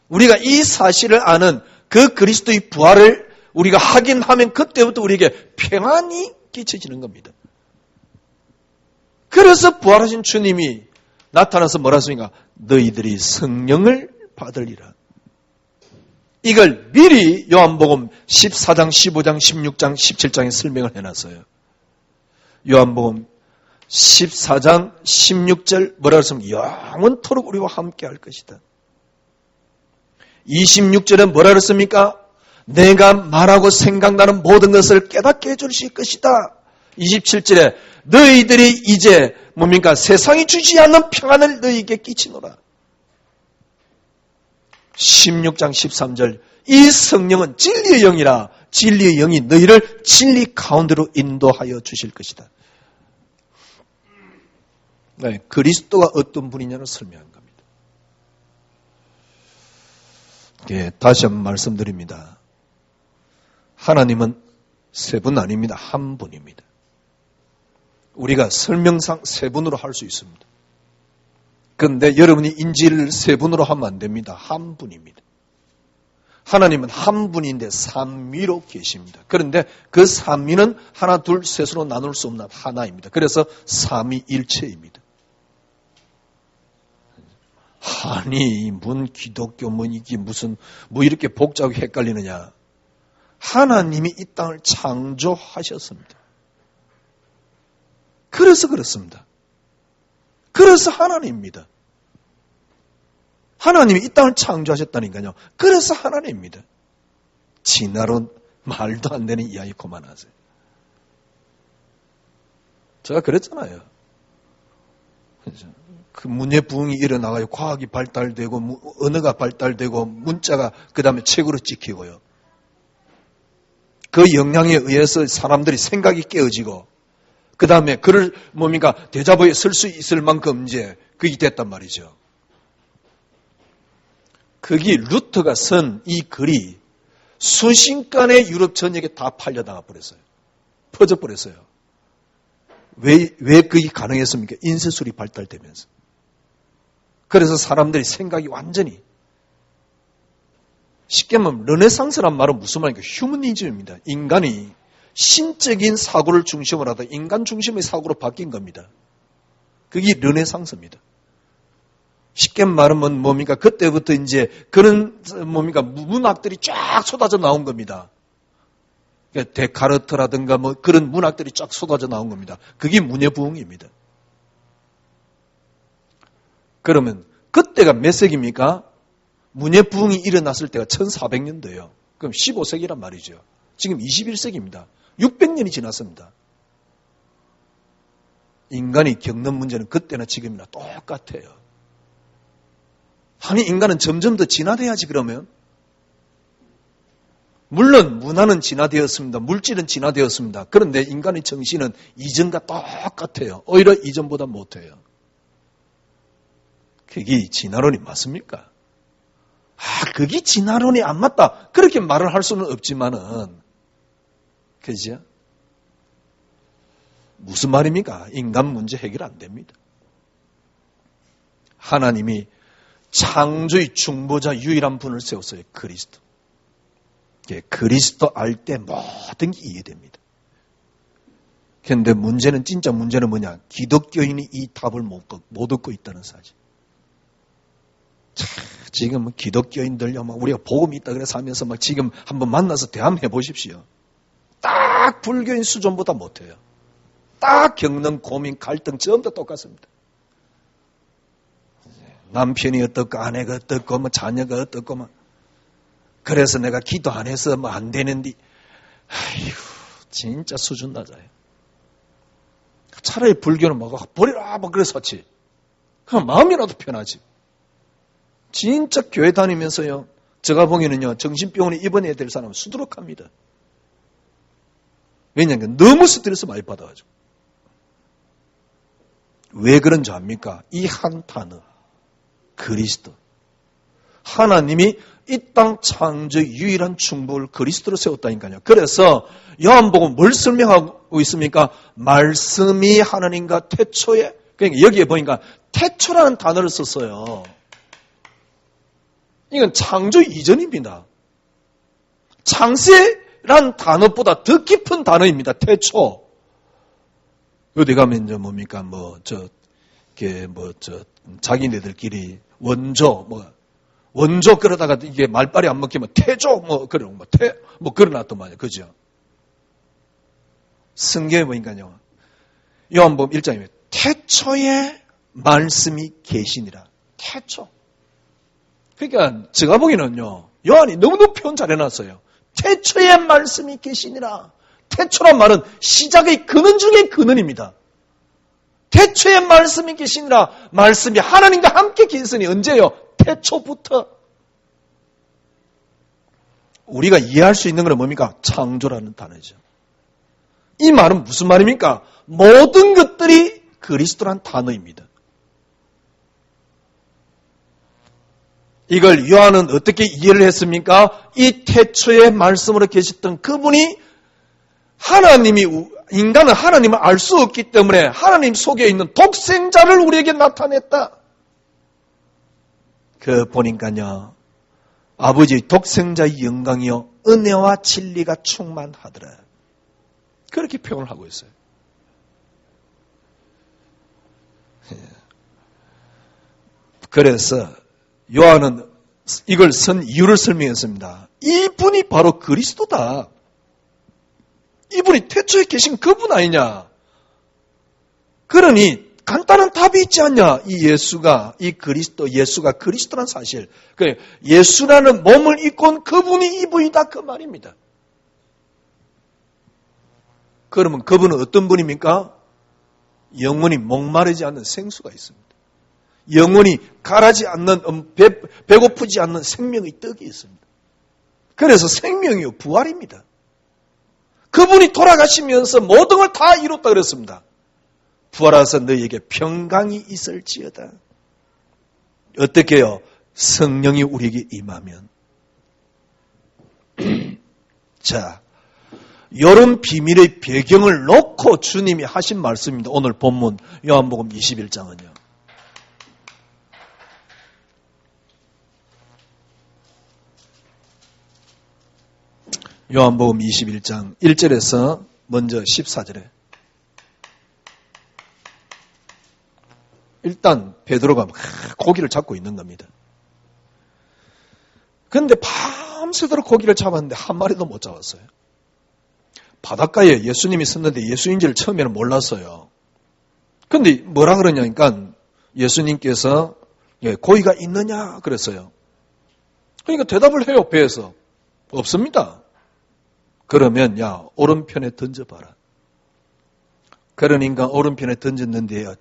우리가 이 사실을 아는 그 그리스도의 부활을 우리가 확인하면 그때부터 우리에게 평안이 끼쳐지는 겁니다. 그래서 부활하신 주님이 나타나서 뭐라 했습니까? 너희들이 성령을 받으리라. 이걸 미리 요한복음 14장, 15장, 16장, 17장에 설명을 해놨어요. 요한복음 14장 16절 뭐라 그랬습니까? 영원토록 우리와 함께 할 것이다. 26절에 뭐라 그랬습니까? 내가 말하고 생각나는 모든 것을 깨닫게 해주실 것이다. 27절에 너희들이 이제 뭡니까? 세상이 주지 않는 평안을 너희에게 끼치노라. 16장 13절 이 성령은 진리의 영이라 진리의 영이 너희를 진리 가운데로 인도하여 주실 것이다. 네, 그리스도가 어떤 분이냐를 설명한 겁니다. 예, 다시 한번 말씀드립니다. 하나님은 세 분 아닙니다. 한 분입니다. 우리가 설명상 세 분으로 할 수 있습니다. 그런데 여러분이 인지를 세 분으로 하면 안 됩니다. 한 분입니다. 하나님은 한 분인데 삼위로 계십니다. 그런데 그 삼위는 하나, 둘, 셋으로 나눌 수 없는 하나입니다. 그래서 삼위일체입니다. 아니, 기독교, 이게 무슨, 이렇게 복잡하게 헷갈리느냐. 하나님이 이 땅을 창조하셨습니다. 그래서 그렇습니다. 그래서 하나님입니다. 하나님이 이 땅을 창조하셨다니까요. 그래서 하나님입니다. 진화론 말도 안 되는 이야기 그만하세요. 제가 그랬잖아요. 그렇죠? 그 문예부흥이 일어나가요. 과학이 발달되고 언어가 발달되고 문자가 그 다음에 책으로 찍히고요. 그 영향에 의해서 사람들이 생각이 깨어지고 그 다음에 그를 대자보에 설 수 있을 만큼 이제 그게 됐단 말이죠. 거기 루터가 쓴 이 글이 순식간에 유럽 전역에 다 팔려나가 버렸어요. 퍼져버렸어요. 왜 그게 가능했습니까? 인쇄술이 발달되면서. 그래서 사람들이 생각이 완전히, 쉽게 말하면 르네상스란 말은 무슨 말입니까? 휴머니즘입니다. 인간이 신적인 사고를 중심으로 하다 인간 중심의 사고로 바뀐 겁니다. 그게 르네상스입니다. 쉽게 말하면 뭡니까? 그때부터 이제 그런 문학들이 쫙 쏟아져 나온 겁니다. 데카르트라든가 그런 문학들이 쫙 쏟아져 나온 겁니다. 그게 문예부흥입니다. 그러면 그때가 몇 세기입니까? 문예부흥이 일어났을 때가 1400년도예요. 그럼 15세기란 말이죠. 지금 21세기입니다. 600년이 지났습니다. 인간이 겪는 문제는 그때나 지금이나 똑같아요. 아니, 인간은 점점 더 진화돼야지 그러면. 물론 문화는 진화되었습니다. 물질은 진화되었습니다. 그런데 인간의 정신은 이전과 똑같아요. 오히려 이전보다 못해요. 그게 진화론이 맞습니까? 그게 진화론이 안 맞다. 그렇게 말을 할 수는 없지만은, 그죠? 무슨 말입니까? 인간 문제 해결 안 됩니다. 하나님이 창조의 중보자 유일한 분을 세웠어요. 그리스도. 그리스도 알 때 모든 게 이해됩니다. 그런데 진짜 문제는 뭐냐? 기독교인이 이 답을 못 얻고 있다는 사실. 지금 기독교인들요, 우리가 복음이 있다 그래서 하면서 지금 한번 만나서 대화해 보십시오. 딱 불교인 수준보다 못해요. 딱 겪는 고민, 갈등 전부 다 똑같습니다. 남편이 어떻고, 아내가 어떻고, 자녀가 어떻고, 그래서 내가 기도 안 해서 안 되는데, 아이고, 진짜 수준 낮아요. 차라리 불교는 버리라, 그래서 하지. 그럼 마음이라도 편하지. 진짜 교회 다니면서요, 제가 보기에는요, 정신병원에 입원해야 될 사람은 수두룩합니다. 왜냐하면 너무 스트레스 많이 받아가지고. 왜 그런지 압니까? 이 한 단어, 그리스도. 하나님이 이 땅 창조의 유일한 충복을 그리스도로 세웠다니까요. 그래서 요한복음 뭘 설명하고 있습니까? 말씀이 하나님과 태초에, 그러니까 여기에 보니까 태초라는 단어를 썼어요. 이건 창조 이전입니다. 창세란 단어보다 더 깊은 단어입니다. 태초. 어디 가면 이제 뭡니까? 자기네들끼리 원조 그러다가 이게 말빨이 안 먹히면 태조 그러놨더만요. 그죠? 성경에 보니까요. 요한복음 1장에 태초에 말씀이 계시니라. 태초. 그러니까 제가 보기에는요. 요한이 너무너무 표현 잘 해놨어요. 태초에 말씀이 계시니라. 태초란 말은 시작의 근원 중의 근원입니다. 태초에 말씀이 계시니라. 말씀이 하나님과 함께 계시니 언제요? 태초부터. 우리가 이해할 수 있는 건 뭡니까? 창조라는 단어죠. 이 말은 무슨 말입니까? 모든 것들이 그리스도란 단어입니다. 이걸 요한은 어떻게 이해를 했습니까? 이 태초의 말씀으로 계셨던 그분이 인간은 하나님을 알 수 없기 때문에 하나님 속에 있는 독생자를 우리에게 나타냈다. 보니까요. 아버지의 독생자의 영광이요. 은혜와 진리가 충만하더라. 그렇게 표현을 하고 있어요. 그래서 요한은 이걸 쓴 이유를 설명했습니다. 이분이 바로 그리스도다. 이분이 태초에 계신 그분 아니냐. 그러니 간단한 답이 있지 않냐. 예수가 그리스도란 사실. 예수라는 몸을 입고 온 그분이 이분이다 그 말입니다. 그러면 그분은 어떤 분입니까? 영원히 목마르지 않는 생수가 있습니다. 영원히 가라지 않는, 배고프지 않는 생명의 떡이 있습니다. 그래서 생명이요, 부활입니다. 그분이 돌아가시면서 모든 걸 다 이뤘다 그랬습니다. 부활하사 너희에게 평강이 있을지어다. 어떻게 해요? 성령이 우리에게 임하면. 자, 이런 비밀의 배경을 놓고 주님이 하신 말씀입니다. 오늘 본문 요한복음 21장은요. 요한복음 21장 1절에서 먼저 14절에 일단 베드로가 고기를 잡고 있는 겁니다. 그런데 밤새도록 고기를 잡았는데 한 마리도 못 잡았어요. 바닷가에 예수님이 섰는데 예수인지를 처음에는 몰랐어요. 그런데 뭐라 그러냐니까 예수님께서 고기가 있느냐 그랬어요. 그러니까 대답을 해요. 배에서. 없습니다. 그러면 야 오른편에 던져봐라. 그러니까 오른편에 던졌는데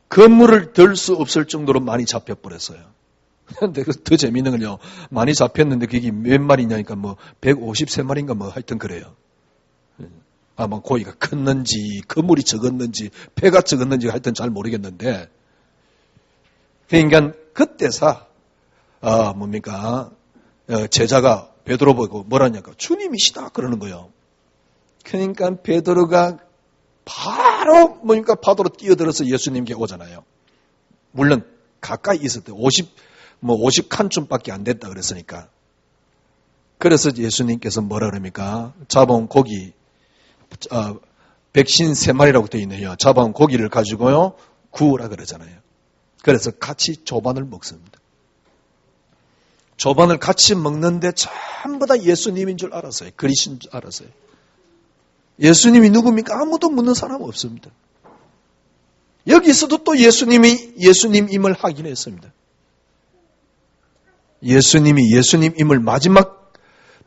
그물을 들 수 없을 정도로 많이 잡혀버렸어요. 근데 더 재밌는 건요. 많이 잡혔는데 그게 몇 마리냐니까 뭐 153마리인가 뭐 하여튼 그래요. 아마 고기가 컸는지 그물이 적었는지 배가 적었는지 하여튼 잘 모르겠는데 그러니까 그때사 제자가 베드로 보고 뭐라냐니까 주님이시다 그러는 거예요. 그러니까 베드로가 바로 바다로 뛰어들어서 예수님께 오잖아요. 물론 가까이 있을 때 50칸쯤밖에 안 됐다 그랬으니까. 그래서 예수님께서 뭐라 그럽니까? 잡아온 고기 백신 3마리라고 되어 있네요. 잡아온 고기를 가지고요 구우라 그러잖아요. 그래서 같이 조반을 먹습니다. 조반을 같이 먹는데 전부 다 예수님인 줄 알았어요. 그리스도인 줄 알았어요. 예수님이 누굽니까? 아무도 묻는 사람 없습니다. 여기서도 또 예수님임을 확인했습니다. 예수님이 예수님임을 마지막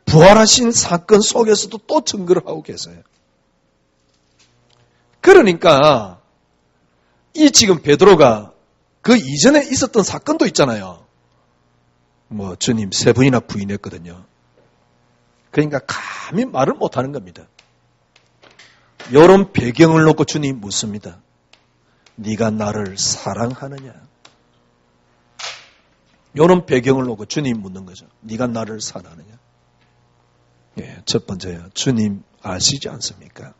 부활하신 사건 속에서도 또 증거를 하고 계세요. 그러니까 이 지금 베드로가 그 이전에 있었던 사건도 있잖아요. 주님 3번이나 부인했거든요. 그러니까 감히 말을 못하는 겁니다. 이런 배경을 놓고 주님 묻습니다. 네가 나를 사랑하느냐? 이런 배경을 놓고 주님 묻는 거죠. 네가 나를 사랑하느냐? 첫 번째요. 주님 아시지 않습니까?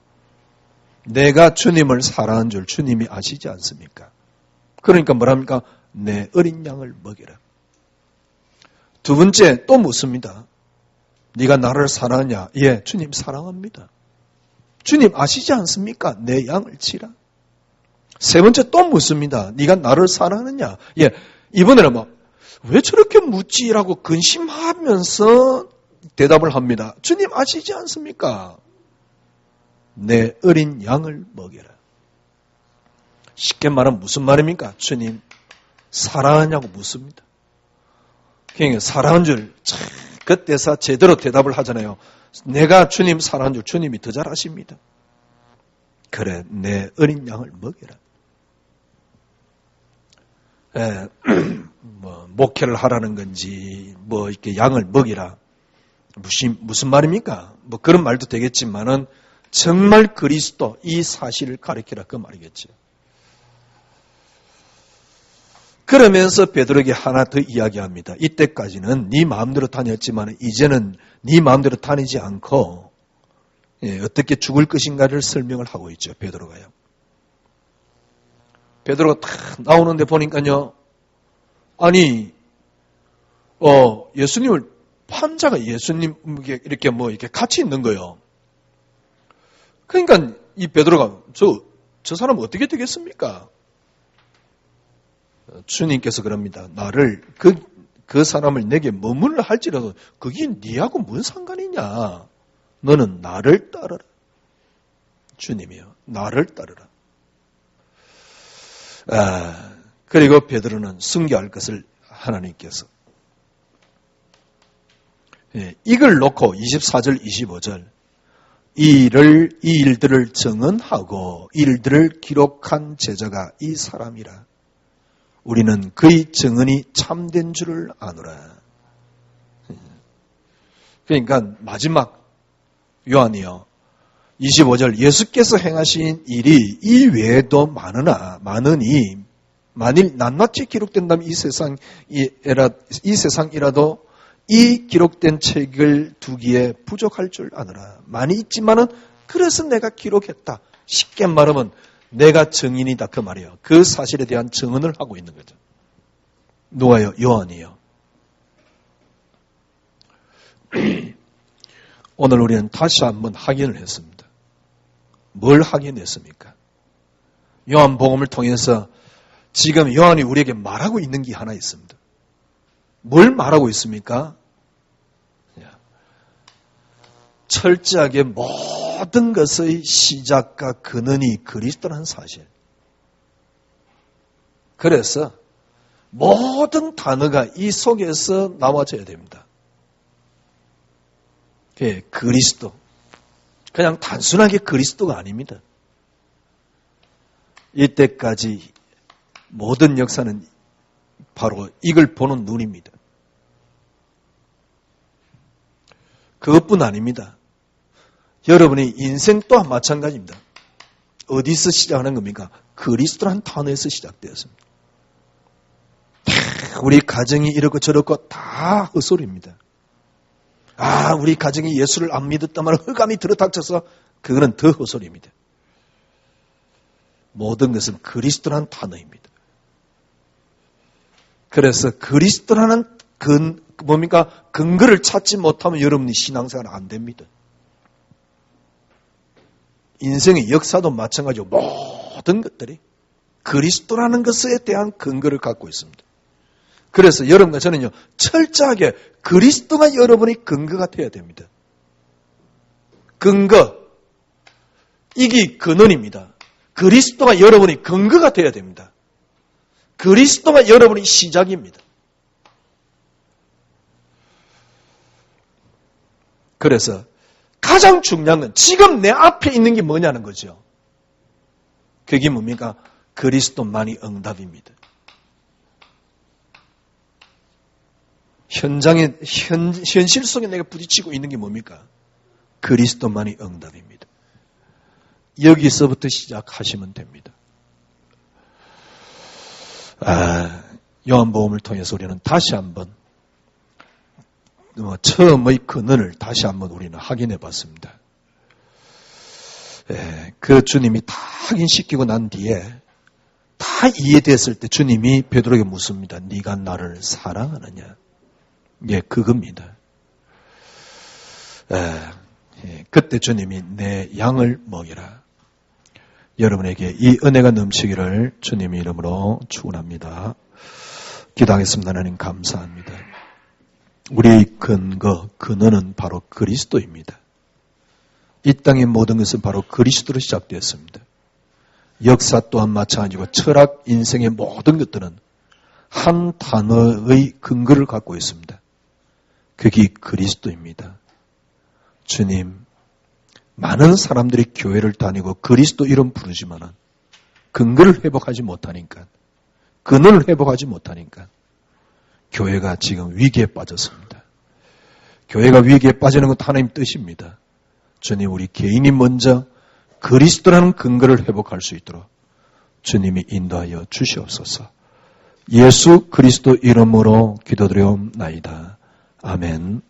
내가 주님을 사랑한 줄 주님이 아시지 않습니까? 그러니까 뭐랍니까? 내 어린 양을 먹여라. 두 번째 또 묻습니다. 네가 나를 사랑하냐? 예, 주님 사랑합니다. 주님 아시지 않습니까? 내 양을 치라. 세 번째 또 묻습니다. 네가 나를 사랑하느냐? 예, 이번에는 왜 저렇게 묻지라고 근심하면서 대답을 합니다. 주님 아시지 않습니까? 내 어린 양을 먹여라. 쉽게 말하면 무슨 말입니까? 주님 사랑하냐고 묻습니다. 그러니까 사랑한 줄 그때서 제대로 대답을 하잖아요. 내가 주님 사랑한 줄 주님이 더 잘 아십니다. 그래, 내 어린 양을 먹여라. 목회를 하라는 건지, 이렇게 양을 먹이라. 무슨 말입니까? 그런 말도 되겠지만은, 정말 그리스도, 이 사실을 가리키라. 그 말이겠죠. 그러면서 베드로에게 하나 더 이야기합니다. 이때까지는 네 마음대로 다녔지만, 이제는 네 마음대로 다니지 않고, 어떻게 죽을 것인가를 설명을 하고 있죠. 베드로가요. 베드로가 탁 나오는데 보니까요. 아니, 예수님을 판자가 예수님에게 이렇게 같이 있는 거예요. 그러니까 이 베드로가 저 사람 어떻게 되겠습니까? 주님께서 그럽니다. 나를 그 사람을 내게 머물러 할지라도 그게 네하고 무슨 상관이냐? 너는 나를 따르라. 주님이요. 나를 따르라. 그리고 베드로는 순교할 것을 하나님께서 이걸 놓고 24절 25절 이 일들을 증언하고 이 일들을 기록한 제자가 이 사람이라. 우리는 그의 증언이 참된 줄을 아노라. 그러니까 마지막 요한이요. 25절 예수께서 행하신 일이 이 외에도 많으니 만일 낱낱이 기록된다면 이 세상이라도 이 기록된 책을 두기에 부족할 줄 아느라. 많이 있지만은 그래서 내가 기록했다. 쉽게 말하면 내가 증인이다 그 말이에요. 그 사실에 대한 증언을 하고 있는 거죠. 누가요? 요한이요. 오늘 우리는 다시 한번 확인을 했습니다. 뭘 확인했습니까? 요한복음을 통해서 지금 요한이 우리에게 말하고 있는 게 하나 있습니다. 뭘 말하고 있습니까? 철저하게 모든 것의 시작과 근원이 그리스도라는 사실. 그래서 모든 단어가 이 속에서 나와져야 됩니다. 그리스도. 그냥 단순하게 그리스도가 아닙니다. 이때까지 모든 역사는 바로 이걸 보는 눈입니다. 그것뿐 아닙니다. 여러분의 인생 또한 마찬가지입니다. 어디서 시작하는 겁니까? 그리스도라는 단어에서 시작되었습니다. 우리 가정이 이렇고 저렇고 다 헛소리입니다. 우리 가정이 예수를 안 믿었단 말은 흑암이 들어닥쳐서 그거는 더 헛소리입니다. 모든 것은 그리스도라는 단어입니다. 그래서 그리스도라는 근거를 찾지 못하면 여러분이 신앙생활 안 됩니다. 인생의 역사도 마찬가지고 모든 것들이 그리스도라는 것에 대한 근거를 갖고 있습니다. 그래서 여러분과 저는요, 철저하게 그리스도가 여러분의 근거가 되어야 됩니다. 근거, 이게 근원입니다. 그리스도가 여러분의 근거가 되어야 됩니다. 그리스도가 여러분의 시작입니다. 그래서 가장 중요한 건 지금 내 앞에 있는 게 뭐냐는 거죠. 그게 뭡니까? 그리스도만이 응답입니다. 현실 속에 내가 부딪히고 있는 게 뭡니까? 그리스도만이 응답입니다. 여기서부터 시작하시면 됩니다. 요한복음을 통해서 우리는 다시 한번 처음의 근원을 다시 한번 우리는 확인해 봤습니다. 그 주님이 다 확인시키고 난 뒤에 다 이해됐을 때 주님이 베드로에게 묻습니다. 네가 나를 사랑하느냐? 그겁니다. 그때 주님이 내 양을 먹이라. 여러분에게 이 은혜가 넘치기를 주님의 이름으로 축원합니다. 기도하겠습니다. 하나님 감사합니다. 우리의 근원은 바로 그리스도입니다. 이 땅의 모든 것은 바로 그리스도로 시작되었습니다. 역사 또한 마찬가지고 철학, 인생의 모든 것들은 한 단어의 근거를 갖고 있습니다. 그게 그리스도입니다. 주님, 많은 사람들이 교회를 다니고 그리스도 이름 부르지만은 근거를 회복하지 못하니까, 근원을 회복하지 못하니까 교회가 지금 위기에 빠졌습니다. 교회가 위기에 빠지는 것 하나님 뜻입니다. 주님, 우리 개인이 먼저 그리스도라는 근거를 회복할 수 있도록 주님이 인도하여 주시옵소서. 예수 그리스도 이름으로 기도드려옵나이다. 아멘.